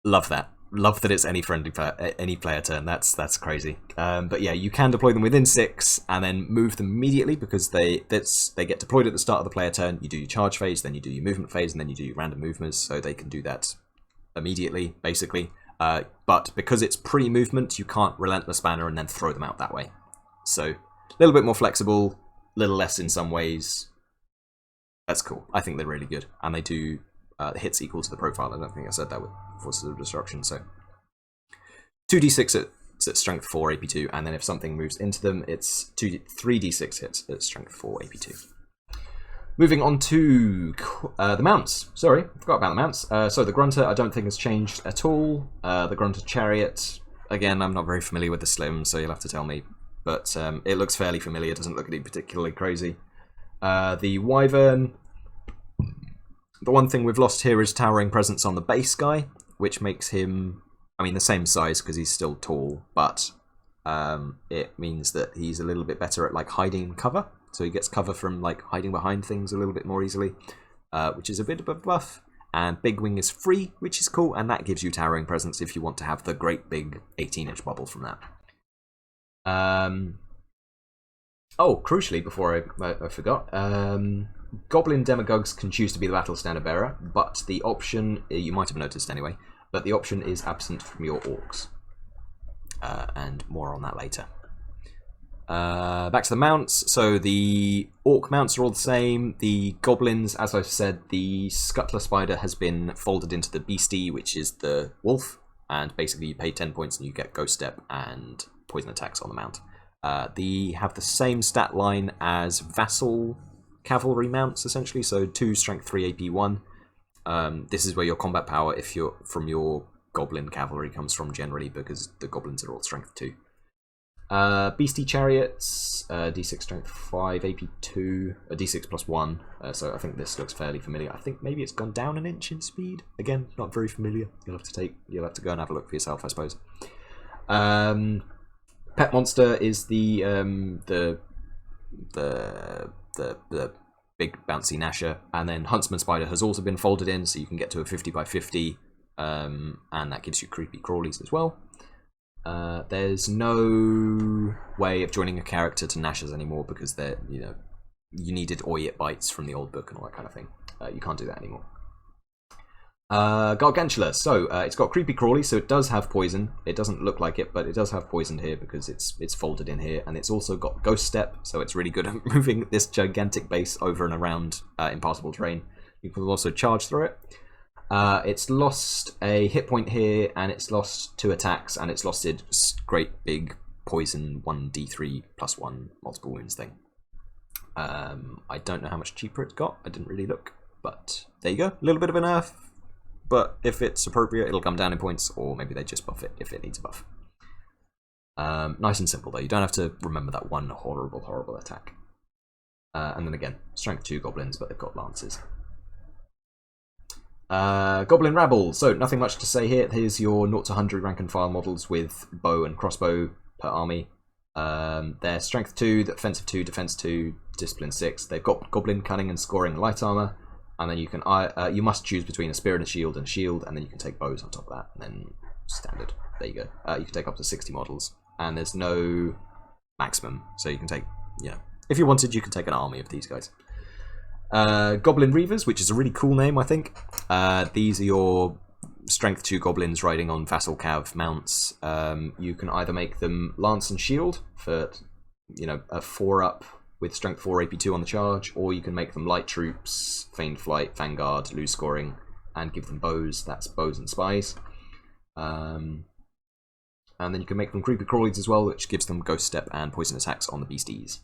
Love that. Love that it's any player turn. That's crazy. But yeah, you can deploy them within 6 and then move them immediately because they get deployed at the start of the player turn. You do your charge phase, then you do your movement phase, and then you do your random movements, so they can do that immediately, basically. But because it's pre-movement, you can't Relentless Banner and then throw them out that way. So a little bit more flexible, a little less in some ways. That's cool. I think they're really good, and they do hits equal to the profile. I don't think I said that with Forces of Destruction. So 2d6 at strength 4 AP2, and then if something moves into them, it's 3d6 hits at strength 4 AP2. Moving on to the mounts. Sorry, I forgot about the mounts. So the Grunter, I don't think has changed at all. The Grunter Chariot, again, I'm not very familiar with the Slim, so you'll have to tell me. But it looks fairly familiar, doesn't look any particularly crazy. The Wyvern, the one thing we've lost here is Towering Presence on the base guy, which makes him, I mean, the same size because he's still tall, but it means that he's a little bit better at like hiding in cover. So he gets cover from like hiding behind things a little bit more easily, which is a bit of a buff. And Big Wing is free, which is cool, and that gives you Towering Presence if you want to have the great big 18-inch bubble from that. Oh, crucially, before I forgot, Goblin Demagogues can choose to be the Battle Standard Bearer, but the option, you might have noticed anyway, but the option is absent from your Orcs. And more on that later. Back to the mounts. So the Orc mounts are all the same. The Goblins, as I've said, the Scuttler Spider has been folded into the Beastie, which is the Wolf, and basically you pay 10 points and you get Ghost Step and Poison Attacks on the mount. They have the same stat line as Vassal Cavalry mounts, essentially, so 2 Strength 3 AP1. This is where your combat power, if you're from your Goblin Cavalry, comes from generally, because the Goblins are all Strength 2. Beastie Chariots, D6 Strength 5 AP2, D6 plus 1, so I think this looks fairly familiar. I think maybe it's gone down an inch in speed. Again, not very familiar. You'll have to go and have a look for yourself, I suppose. Pet Monster is the big bouncy Gnasher, and then Huntsman Spider has also been folded in, so you can get to a 50 by 50, and that gives you creepy crawlies as well. There's no way of joining a character to Gnashers anymore because they're, you needed Oyet Bites from the old book and all that kind of thing. You can't do that anymore. Gargantula, so it's got creepy crawly, so it does have poison. It doesn't look like it, but it does have poison here because it's folded in here, and it's also got Ghost Step, so it's really good at moving this gigantic base over and around impassable terrain. You can also charge through it. It's lost a hit point here, and it's lost 2 attacks, and it's lost its great big poison 1d3 plus 1 multiple wounds thing. I don't know how much cheaper it's got. I didn't really look, but there you go. A little bit of a nerf. But if it's appropriate, it'll come down in points, or maybe they just buff it if it needs a buff. Nice and simple, though. You don't have to remember that one horrible, horrible attack. And then again, strength 2 goblins, but they've got lances. Goblin Rabble. So, nothing much to say here. Here's your 0 to 100 rank and file models with bow and crossbow per army. They're strength 2, defensive 2, defense 2, discipline 6. They've got goblin cunning and scoring light armor. and then you can you must choose between a spear and a shield, and then you can take bows on top of that, and then standard. There you go. You can take up to 60 models, and there's no maximum, so you can take, if you wanted, you can take an army of these guys. Goblin Reavers, which is a really cool name, I think. These are your strength 2 goblins riding on vassal cav mounts. You can either make them lance and shield for, a 4-up with strength 4 AP2 on the charge, or you can make them light troops, feigned flight, vanguard, lose scoring, and give them bows. That's bows and spies. And then you can make them creepy crawlies as well, which gives them ghost step and poison attacks on the beasties.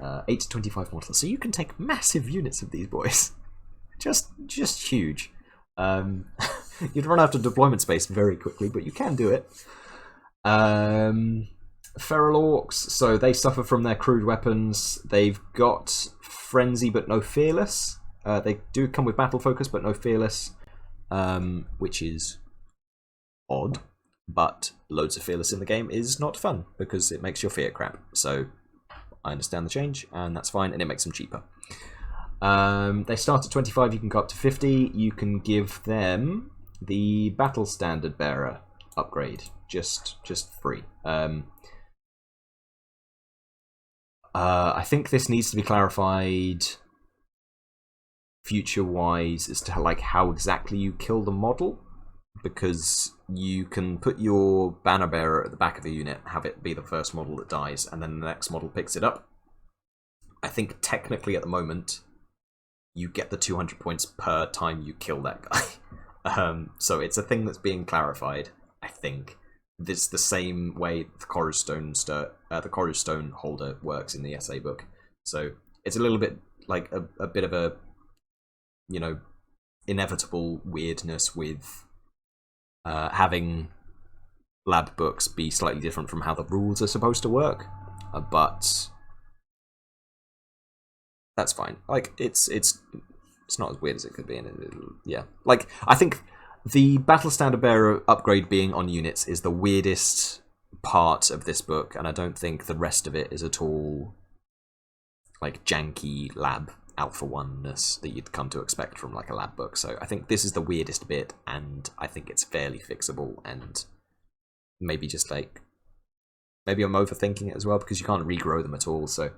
8 to 25 models, so you can take massive units of these boys. just huge. You'd run out of deployment space very quickly, but you can do it. Feral Orcs, so they suffer from their crude weapons. They've got Frenzy but no Fearless. They do come with Battle Focus but no Fearless, which is odd, but loads of Fearless in the game is not fun because it makes your fear crap. So I understand the change, and that's fine, and it makes them cheaper. They start at 25, you can go up to 50. You can give them the Battle Standard Bearer upgrade, just free. I think this needs to be clarified future-wise as to how exactly you kill the model, because you can put your banner bearer at the back of a unit, have it be the first model that dies, and then the next model picks it up. I think technically at the moment you get the 200 points per time you kill that guy. So it's a thing that's being clarified, I think. This the same way the Corus Stone holder works in the SA book. So it's a little bit like a bit of a, inevitable weirdness with having lab books be slightly different from how the rules are supposed to work. But that's fine. It's not as weird as it could be, and yeah. I think the Battle Standard Bearer upgrade being on units is the weirdest part of this book, and I don't think the rest of it is at all janky lab alpha one-ness that you'd come to expect from a lab book. So I think this is the weirdest bit, and I think it's fairly fixable, and maybe just maybe I'm overthinking it as well because you can't regrow them at all. So,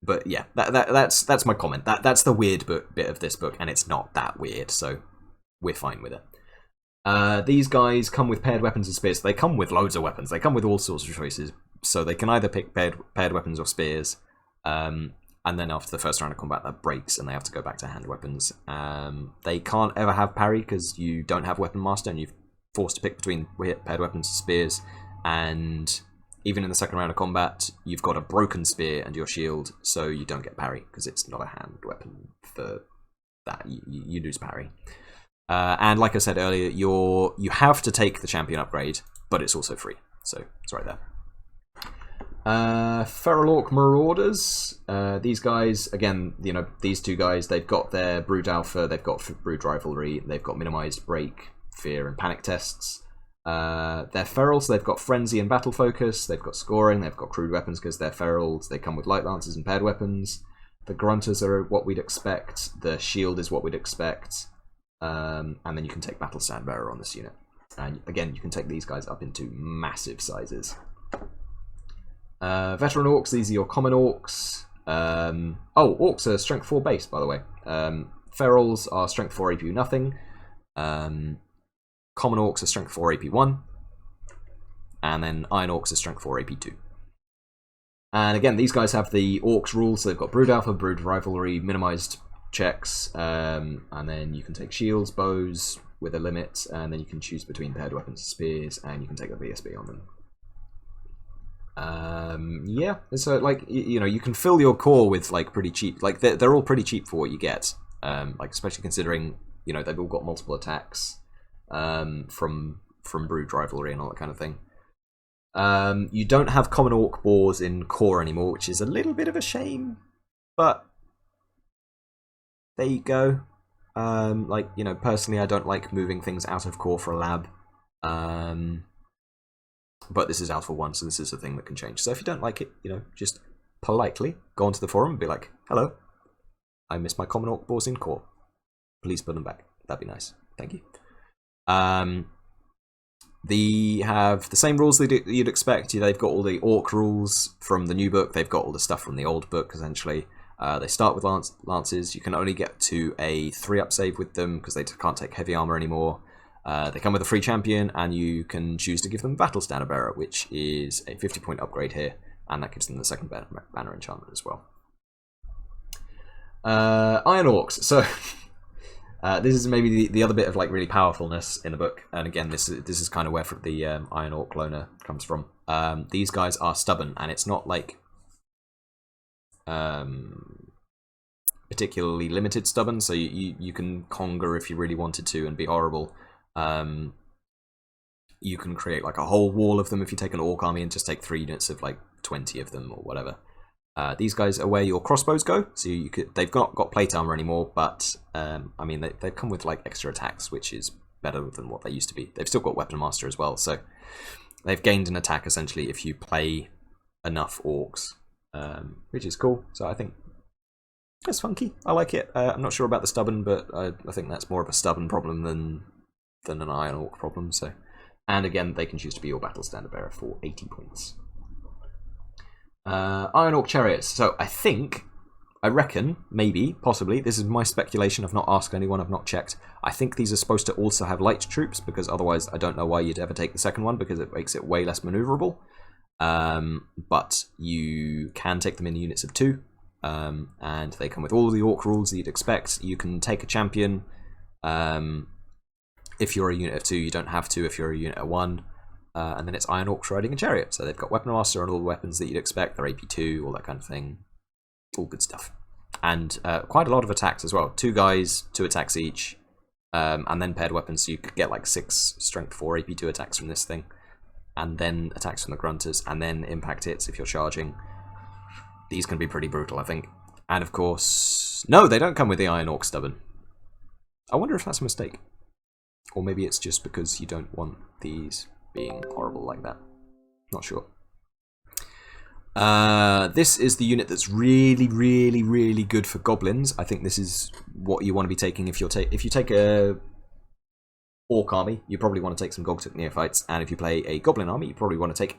but yeah, that's my comment. That's the weird bit of this book, and it's not that weird, so we're fine with it. These guys come with paired weapons and spears. They come with loads of weapons. They come with all sorts of choices, so they can either pick paired weapons or spears. And then after the first round of combat, that breaks, and they have to go back to hand weapons. They can't ever have parry because you don't have weapon master, and you're forced to pick between paired weapons and spears. And even in the second round of combat, you've got a broken spear and your shield, so you don't get parry because it's not a hand weapon for that. You lose parry. And like I said earlier, you have to take the champion upgrade, but it's also free, so it's right there. Feral Orc Marauders. These guys, again, these two guys, they've got their Brood Alpha, they've got Brood Rivalry, they've got Minimized Break, Fear, and Panic tests. They're feral, so they've got Frenzy and Battle Focus, they've got Scoring, they've got Crude Weapons because they're ferals, they come with Light Lancers and Paired Weapons. The Grunters are what we'd expect, the Shield is what we'd expect, and then you can take Battle Stand Bearer on this unit. And again, you can take these guys up into massive sizes. Veteran Orcs, these are your common Orcs. Orcs are Strength 4 base, by the way. Ferals are Strength 4 AP nothing. Common Orcs are Strength 4 AP 1. And then Iron Orcs are Strength 4 AP 2. And again, these guys have the Orcs rules, so they've got Brood Alpha, Brood Rivalry, minimized checks, and then you can take shields, bows with a limit, and then you can choose between paired weapons and spears, and you can take the VSB on them. Yeah, so you can fill your core with pretty cheap, they're all pretty cheap for what you get, especially considering they've all got multiple attacks from Brood Rivalry and all that kind of thing. You don't have common Orc boars in core anymore, which is a little bit of a shame, but there you go. Personally, I don't like moving things out of core for a lab. But this is Alpha 1, so this is a thing that can change. So if you don't like it, just politely go onto the forum and be like, hello, I miss my common orc boars in core. Please put them back. That'd be nice. Thank you. They have the same rules that you'd expect. They've got all the orc rules from the new book. They've got all the stuff from the old book, essentially. They start with lances. You can only get to a 3-up save with them because they can't take heavy armor anymore. They come with a free champion, and you can choose to give them Battle Standard Bearer, which is a 50-point upgrade here, and that gives them the second banner enchantment as well. Iron Orcs. So this is maybe the other bit of like really powerfulness in the book, and again, this is kind of where the Iron Orc loner comes from. These guys are stubborn, and it's not like particularly limited stubborn. So you can conger if you really wanted to and be horrible. You can create like a whole wall of them if you take an orc army and just take 3 units of like 20 of them or whatever. These guys are where your crossbows go, so they've not got plate armor anymore, but I mean they come with like extra attacks, which is better than what they used to be. They've still got Weapon Master as well, so they've gained an attack essentially if you play enough orcs, which is cool. So I think that's funky. I like it. I'm not sure about the stubborn, but I think that's more of a stubborn problem than an Iron Orc problem. So, and again, they can choose to be your Battle Standard Bearer for 80 points. Iron Orc Chariots. So I reckon, maybe, possibly, this is my speculation, I've not asked anyone, I've not checked. I think these are supposed to also have light troops, because otherwise I don't know why you'd ever take the second one, because it makes it way less maneuverable. But you can take them in units of 2, and they come with all the Orc rules that you'd expect. You can take a champion if you're a unit of 2, you don't have to if you're a unit of 1. And then it's Iron Orcs riding a chariot. So they've got Weapon Master and all the weapons that you'd expect. They're AP2, all that kind of thing. All good stuff. And quite a lot of attacks as well. 2 guys, 2 attacks each. And then paired weapons, so you could get like 6 Strength 4 AP2 attacks from this thing. And then attacks from the Grunters. And then impact hits if you're charging. These can be pretty brutal, I think. And of course... No, they don't come with the Iron Orc Stubborn. I wonder if that's a mistake. Or maybe it's just because you don't want these being horrible like that. Not sure. This is the unit that's really, really, really good for goblins. I think this is what you want to be taking if you take a orc army. You probably want to take some Gogtuk Neophytes, and if you play a goblin army, you probably want to take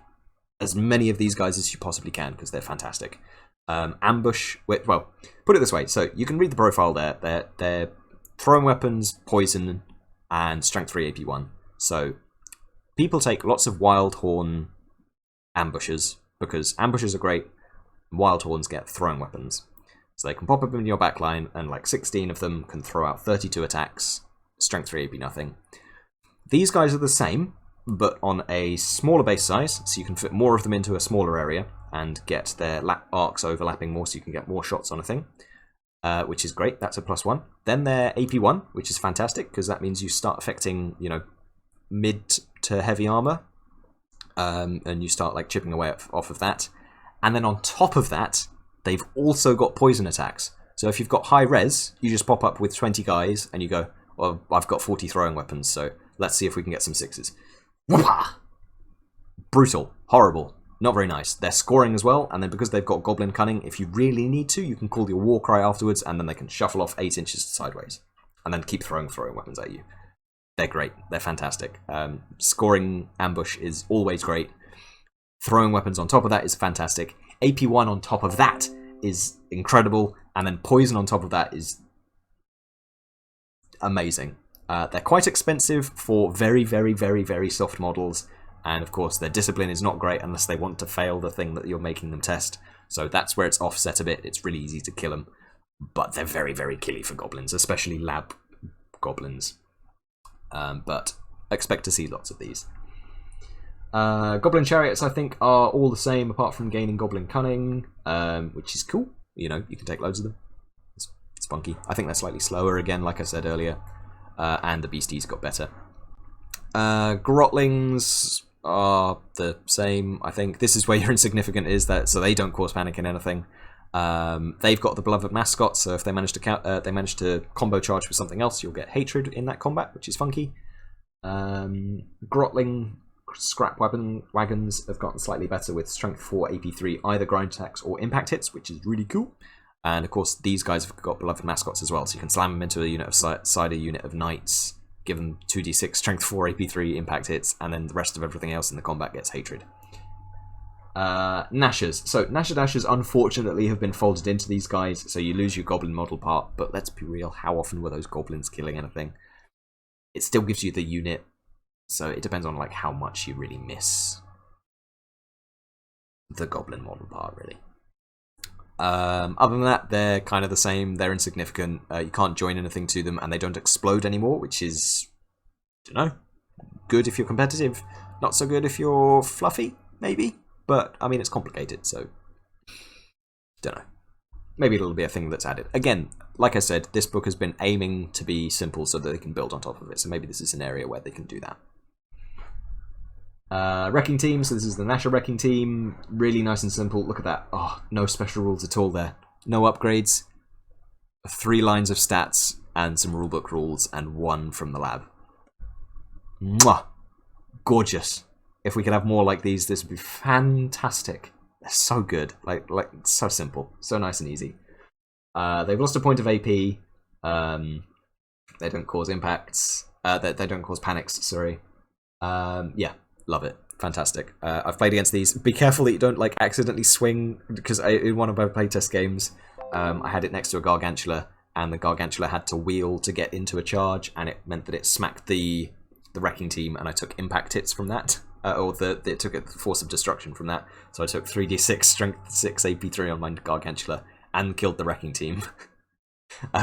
as many of these guys as you possibly can because they're fantastic. Ambush. Well, put it this way. So you can read the profile there. They're throwing weapons, poison, and strength 3 AP1. So people take lots of Wild Horn ambushes because ambushes are great. Wild Horns get throwing weapons. So they can pop up in your backline and like 16 of them can throw out 32 attacks, strength 3 AP nothing. These guys are the same, but on a smaller base size, so you can fit more of them into a smaller area and get their arcs overlapping more so you can get more shots on a thing. Which is great, that's a +1. Then they're AP1, which is fantastic, because that means you start affecting, mid to heavy armor, and you start like chipping away off of that. And then on top of that, they've also got poison attacks. So if you've got high res, you just pop up with 20 guys, and you go, well, I've got 40 throwing weapons, so let's see if we can get some 6s. Brutal, horrible. Not very nice. They're scoring as well, and then because they've got Goblin Cunning, if you really need to, you can call your war cry afterwards, and then they can shuffle off 8 inches sideways, and then keep throwing weapons at you. They're great. They're fantastic. Scoring ambush is always great. Throwing weapons on top of that is fantastic. AP1 on top of that is incredible, and then poison on top of that is amazing. They're quite expensive for very, very, very, very soft models. And of course, their discipline is not great unless they want to fail the thing that you're making them test. So that's where it's offset a bit. It's really easy to kill them. But they're very, very killy for goblins, especially lab goblins. But expect to see lots of these. Goblin chariots, I think, are all the same apart from gaining Goblin Cunning, which is cool. You can take loads of them. It's funky. I think they're slightly slower again, like I said earlier. And the beasties got better. Grotlings are the same, I think. This is where your insignificant is, so they don't cause panic in anything. They've got the beloved mascot, so if they manage to combo charge with something else, you'll get hatred in that combat, which is funky. Grotling scrap wagons have gotten slightly better with strength 4 AP3, either grind attacks or impact hits, which is really cool. And of course, these guys have got beloved mascots as well, so you can slam them into a unit of side a unit of knights, give them 2d6 strength 4 AP3 impact hits, and then the rest of everything else in the combat gets hatred. Nashers. So Nasher Dashers unfortunately have been folded into these guys, so you lose your goblin model part, but let's be real, how often were those goblins killing anything? It still gives you the unit, so it depends on like how much you really miss the goblin model part, really. Other than that, they're kind of the same. They're insignificant. You can't join anything to them, and they don't explode anymore, which is, I don't know, good if you're competitive. Not so good if you're fluffy, maybe. But, I mean, it's complicated, so don't know. Maybe it'll be a thing that's added. Again, like I said, this book has been aiming to be simple so that they can build on top of it, so maybe this is an area where they can do that. Wrecking Team, so this is the Nasher Wrecking Team. Really nice and simple. Look at that. Oh, no special rules at all there. No upgrades. 3 lines of stats and some rulebook rules and 1 from the lab. Mwah! Gorgeous. If we could have more like these, this would be fantastic. They're so good. Like so simple. So nice and easy. They've lost a point of AP. They don't cause impacts. They don't cause panics, sorry. Yeah. Love it. Fantastic. I've played against these. Be careful that you don't like accidentally swing, because in one of my playtest games, I had it next to a Gargantula, and the Gargantula had to wheel to get into a charge, and it meant that it smacked the Wrecking Team, and I took impact hits from that, it took a force of destruction from that. So I took 3d6 strength 6 AP3 on my Gargantula and killed the Wrecking Team,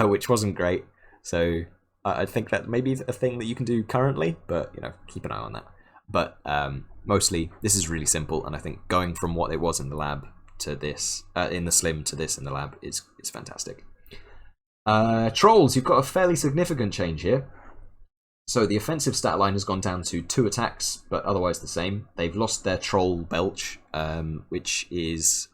which wasn't great. So I think that may be a thing that you can do currently, but you know, keep an eye on that. But mostly, this is really simple, and I think going from what it was in the lab to this, in the Slim to this in the lab is fantastic. Trolls, you've got a fairly significant change here. So the offensive stat line has gone down to 2 attacks, but otherwise the same. They've lost their Troll Belch, which is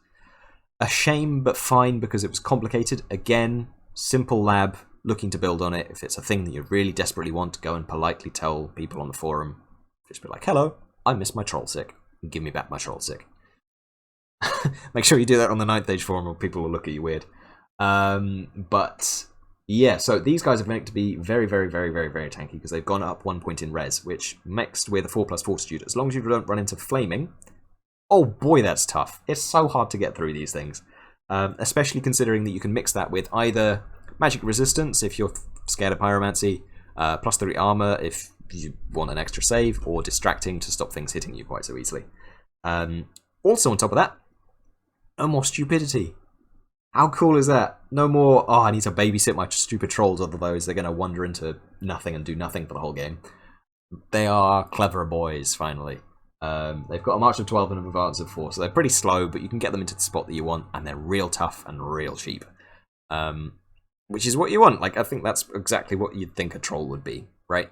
a shame, but fine, because it was complicated. Again, simple lab, looking to build on it. If it's a thing that you really desperately want, go and politely tell people on the forum. Just be like, hello, I miss my Troll Sick. Give me back my Troll Sick. Make sure you do that on the 9th Age forum, or people will look at you weird. But yeah, so these guys are meant to be very, very, very, very, very tanky, because they've gone up 1 point in res, which mixed with a 4+ fortitude, as long as you don't run into flaming. Oh boy, that's tough. It's so hard to get through these things. Especially considering that you can mix that with either magic resistance if you're scared of pyromancy, +3 armor if you want an extra save, or distracting to stop things hitting you quite so easily. Also on top of that, no more stupidity. How cool is that? No more, oh, I need to babysit my stupid trolls, otherwise they're going to wander into nothing and do nothing for the whole game. They are clever boys, finally. They've got a march of 12 and an advance of 4, so they're pretty slow, but you can get them into the spot that you want, and they're real tough and real cheap. Which is what you want. Like, I think that's exactly what you'd think a troll would be, right?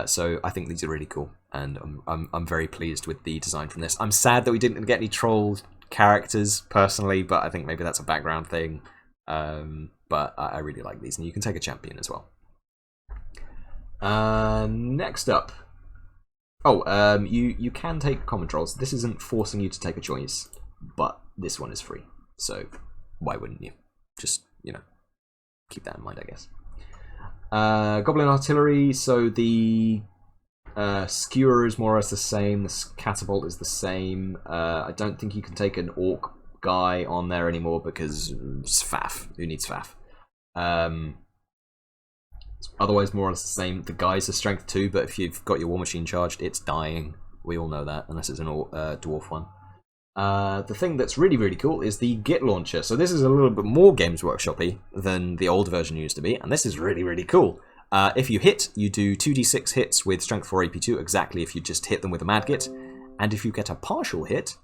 So I think these are really cool, and I'm very pleased with the design from this. I'm sad that we didn't get any troll characters personally, but I think maybe that's a background thing. But I really like these, and you can take a champion as well. Next up, you can take common trolls. This isn't forcing you to take a choice, but this one is free, so why wouldn't you? Just, you know, keep that in mind, I guess. Goblin Artillery, so the Skewer is more or less the same, the Catapult is the same. I don't think you can take an Orc guy on there anymore because it's faff. Who needs faff? Otherwise, more or less the same. The guys are strength 2, but if you've got your War Machine charged, it's dying. We all know that, unless it's an dwarf one. The thing that's really, really cool is the Git launcher. So this is a little bit more Games Workshop-y than the old version used to be, and this is really, really cool. If you hit, you do 2d6 hits with Strength 4 AP2, exactly if you just hit them with a Mad Git. And if you get a partial hit,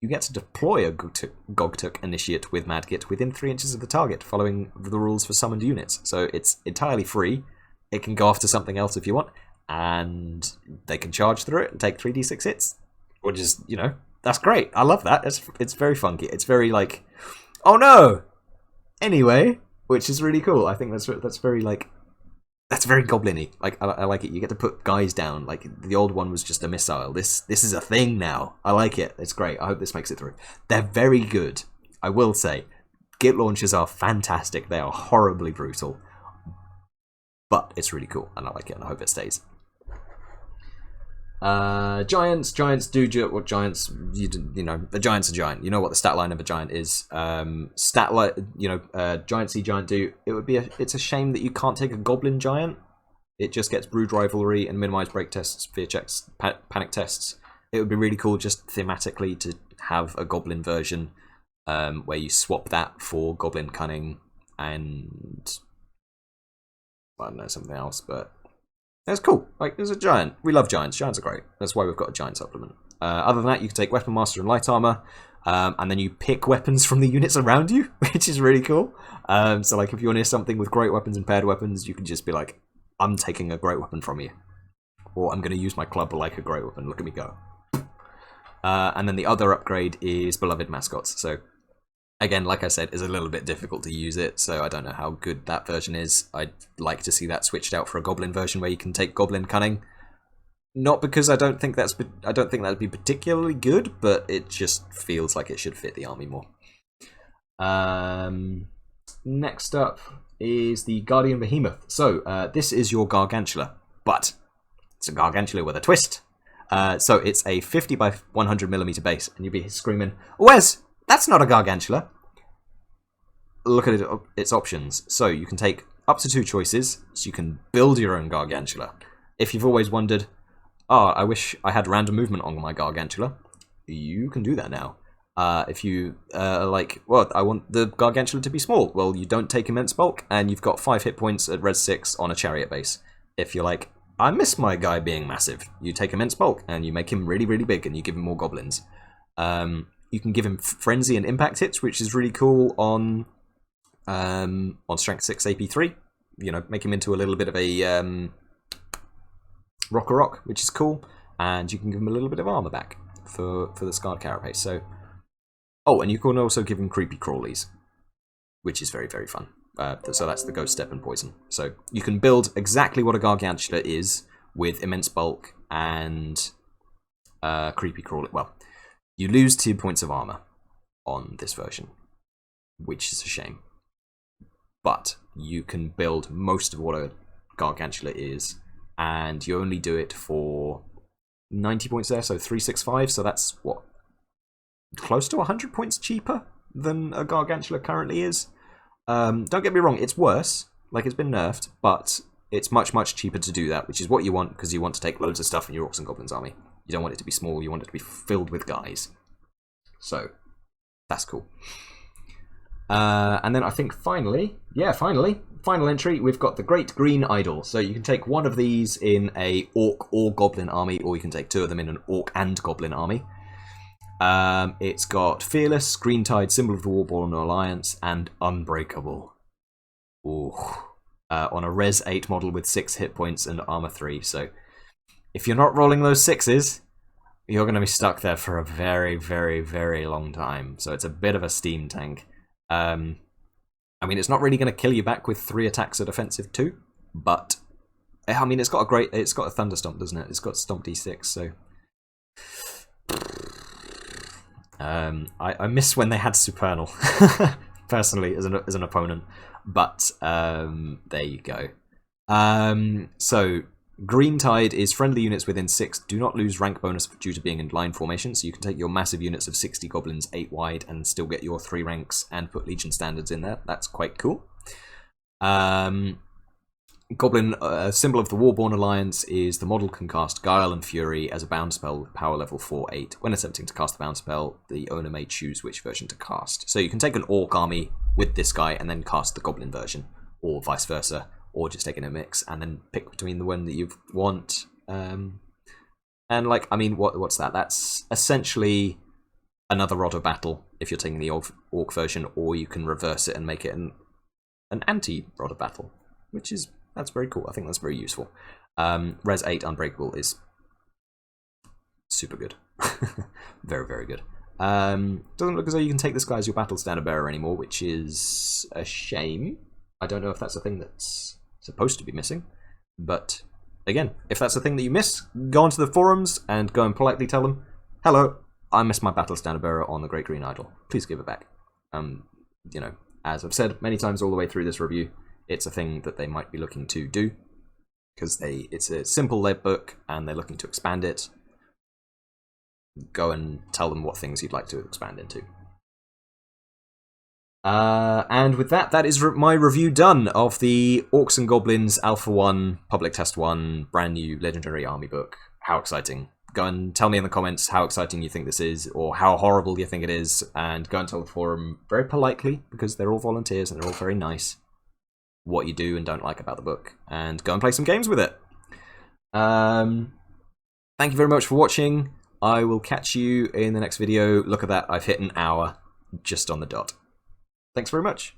you get to deploy a Gogtuk Initiate with Mad Git within 3 inches of the target, following the rules for summoned units. So it's entirely free. It can go after something else if you want, and they can charge through it and take 3d6 hits, which is, you know, that's great. I love that. It's very funky. It's very like, oh no! Anyway, which is really cool. I think that's very like, that's very goblin-y. Like, I like it. You get to put guys down. Like, the old one was just a missile. This is a thing now. I like it. It's great. I hope this makes it through. They're very good. I will say, Git launchers are fantastic. They are horribly brutal. But it's really cool, and I like it, and I hope it stays. Giants do what giants, you know, a giant's a giant. You know what the stat line of a giant is. Giant see, giant do. It's a shame that you can't take a goblin giant. It just gets brood rivalry and minimized break tests, fear checks, panic tests. It would be really cool just thematically to have a goblin version where you swap that for goblin cunning and I don't know, something else, but that's cool. Like, there's a giant. We love giants. Giants are great. That's why we've got a giant supplement. Other than that, you can take Weapon Master and Light Armor, and then you pick weapons from the units around you, which is really cool. So, like, if you're near something with great weapons and paired weapons, you can just be like, I'm taking a great weapon from you. Or I'm going to use my club like a great weapon. Look at me go. And then the other upgrade is Beloved Mascots. So, again, like I said, it's a little bit difficult to use it, so I don't know how good that version is. I'd like to see that switched out for a Goblin version where you can take Goblin Cunning. Not because I don't think that'd be particularly good, but it just feels like it should fit the army more. Next up is the Guardian Behemoth. So this is your Gargantula, but it's a Gargantula with a twist. So it's a 50 by 100mm base, and you'll be screaming, "Wes! That's not a Gargantula." Look at its options. So you can take up to 2 choices, so you can build your own Gargantula. If you've always wondered, oh, I wish I had random movement on my Gargantula, you can do that now. If you like, well, I want the Gargantula to be small, well, you don't take immense bulk, and you've got 5 hit points at res 6 on a chariot base. If you're like, I miss my guy being massive, you take immense bulk, and you make him really, really big, and you give him more goblins. You can give him Frenzy and Impact hits, which is really cool on Strength 6 AP3. You know, make him into a little bit of a rock, which is cool. And you can give him a little bit of armor back for the Scarred Carapace. So, oh, and you can also give him Creepy Crawlies, which is very, very fun. So that's the Ghost Step and Poison. So you can build exactly what a Gargantula is with immense bulk and Creepy Crawly. Well, you lose 2 points of armor on this version, which is a shame. But you can build most of what a Gargantula is, and you only do it for 90 points there, so 365, so that's, what, close to 100 points cheaper than a Gargantula currently is. Don't get me wrong, it's worse, like it's been nerfed, but it's much, much cheaper to do that, which is what you want, because you want to take loads of stuff in your Orcs and Goblins army. You don't want it to be small, you want it to be filled with guys. So, that's cool. And then I think final entry, we've got the Great Green Idol. So you can take one of these in a Orc or Goblin army, or you can take 2 of them in an Orc and Goblin army. It's got Fearless, Green Tide, Symbol of the Warborn Alliance, and Unbreakable. Ooh. On a Res 8 model with 6 hit points and armor 3. So if you're not rolling those 6s, you're going to be stuck there for a very, very, very long time. So it's a bit of a steam tank. I mean, it's not really going to kill you back with 3 attacks at offensive 2, but I mean, it's got a Thunder Stomp, doesn't it? It's got Stomp D6, so I miss when they had Supernal, personally, as an opponent, but there you go. So Green Tide is friendly units within 6 do not lose rank bonus due to being in line formation, so you can take your massive units of 60 goblins 8 wide and still get your 3 ranks and put Legion standards in there. That's quite cool. Goblin Symbol of the Warborn Alliance is the model can cast Guile and Fury as a bound spell with power level 4/8. When attempting to cast the bound spell, the owner may choose which version to cast. So you can take an Orc army with this guy and then cast the Goblin version, or vice versa. Or just taking a mix and then pick between the one that you want. And like, I mean, what's that? That's essentially another Rod of Battle if you're taking the Orc version, or you can reverse it and make it an anti-Rod of Battle, that's very cool. I think that's very useful. Res 8 Unbreakable is super good. Very, very good. Doesn't look as though you can take this guy as your battle standard bearer anymore, which is a shame. I don't know if that's a thing that's supposed to be missing, but again, if that's the thing that you miss, go onto the forums and go and politely tell them, hello, I missed my battle standard bearer on the Great Green Idol, please give it back. You know, as I've said many times all the way through this review, it's a thing that they might be looking to do, because it's a simple LAB book, and they're looking to expand it. Go and tell them what things you'd like to expand into. And with that, that is my review done of the Orcs and Goblins Alpha 1, Public Test 1, brand new Legendary Army book. How exciting. Go and tell me in the comments how exciting you think this is, or how horrible you think it is, and go and tell the forum very politely, because they're all volunteers and they're all very nice, what you do and don't like about the book, and go and play some games with it. Thank you very much for watching. I will catch you in the next video. Look at that, I've hit an hour just on the dot. Thanks very much.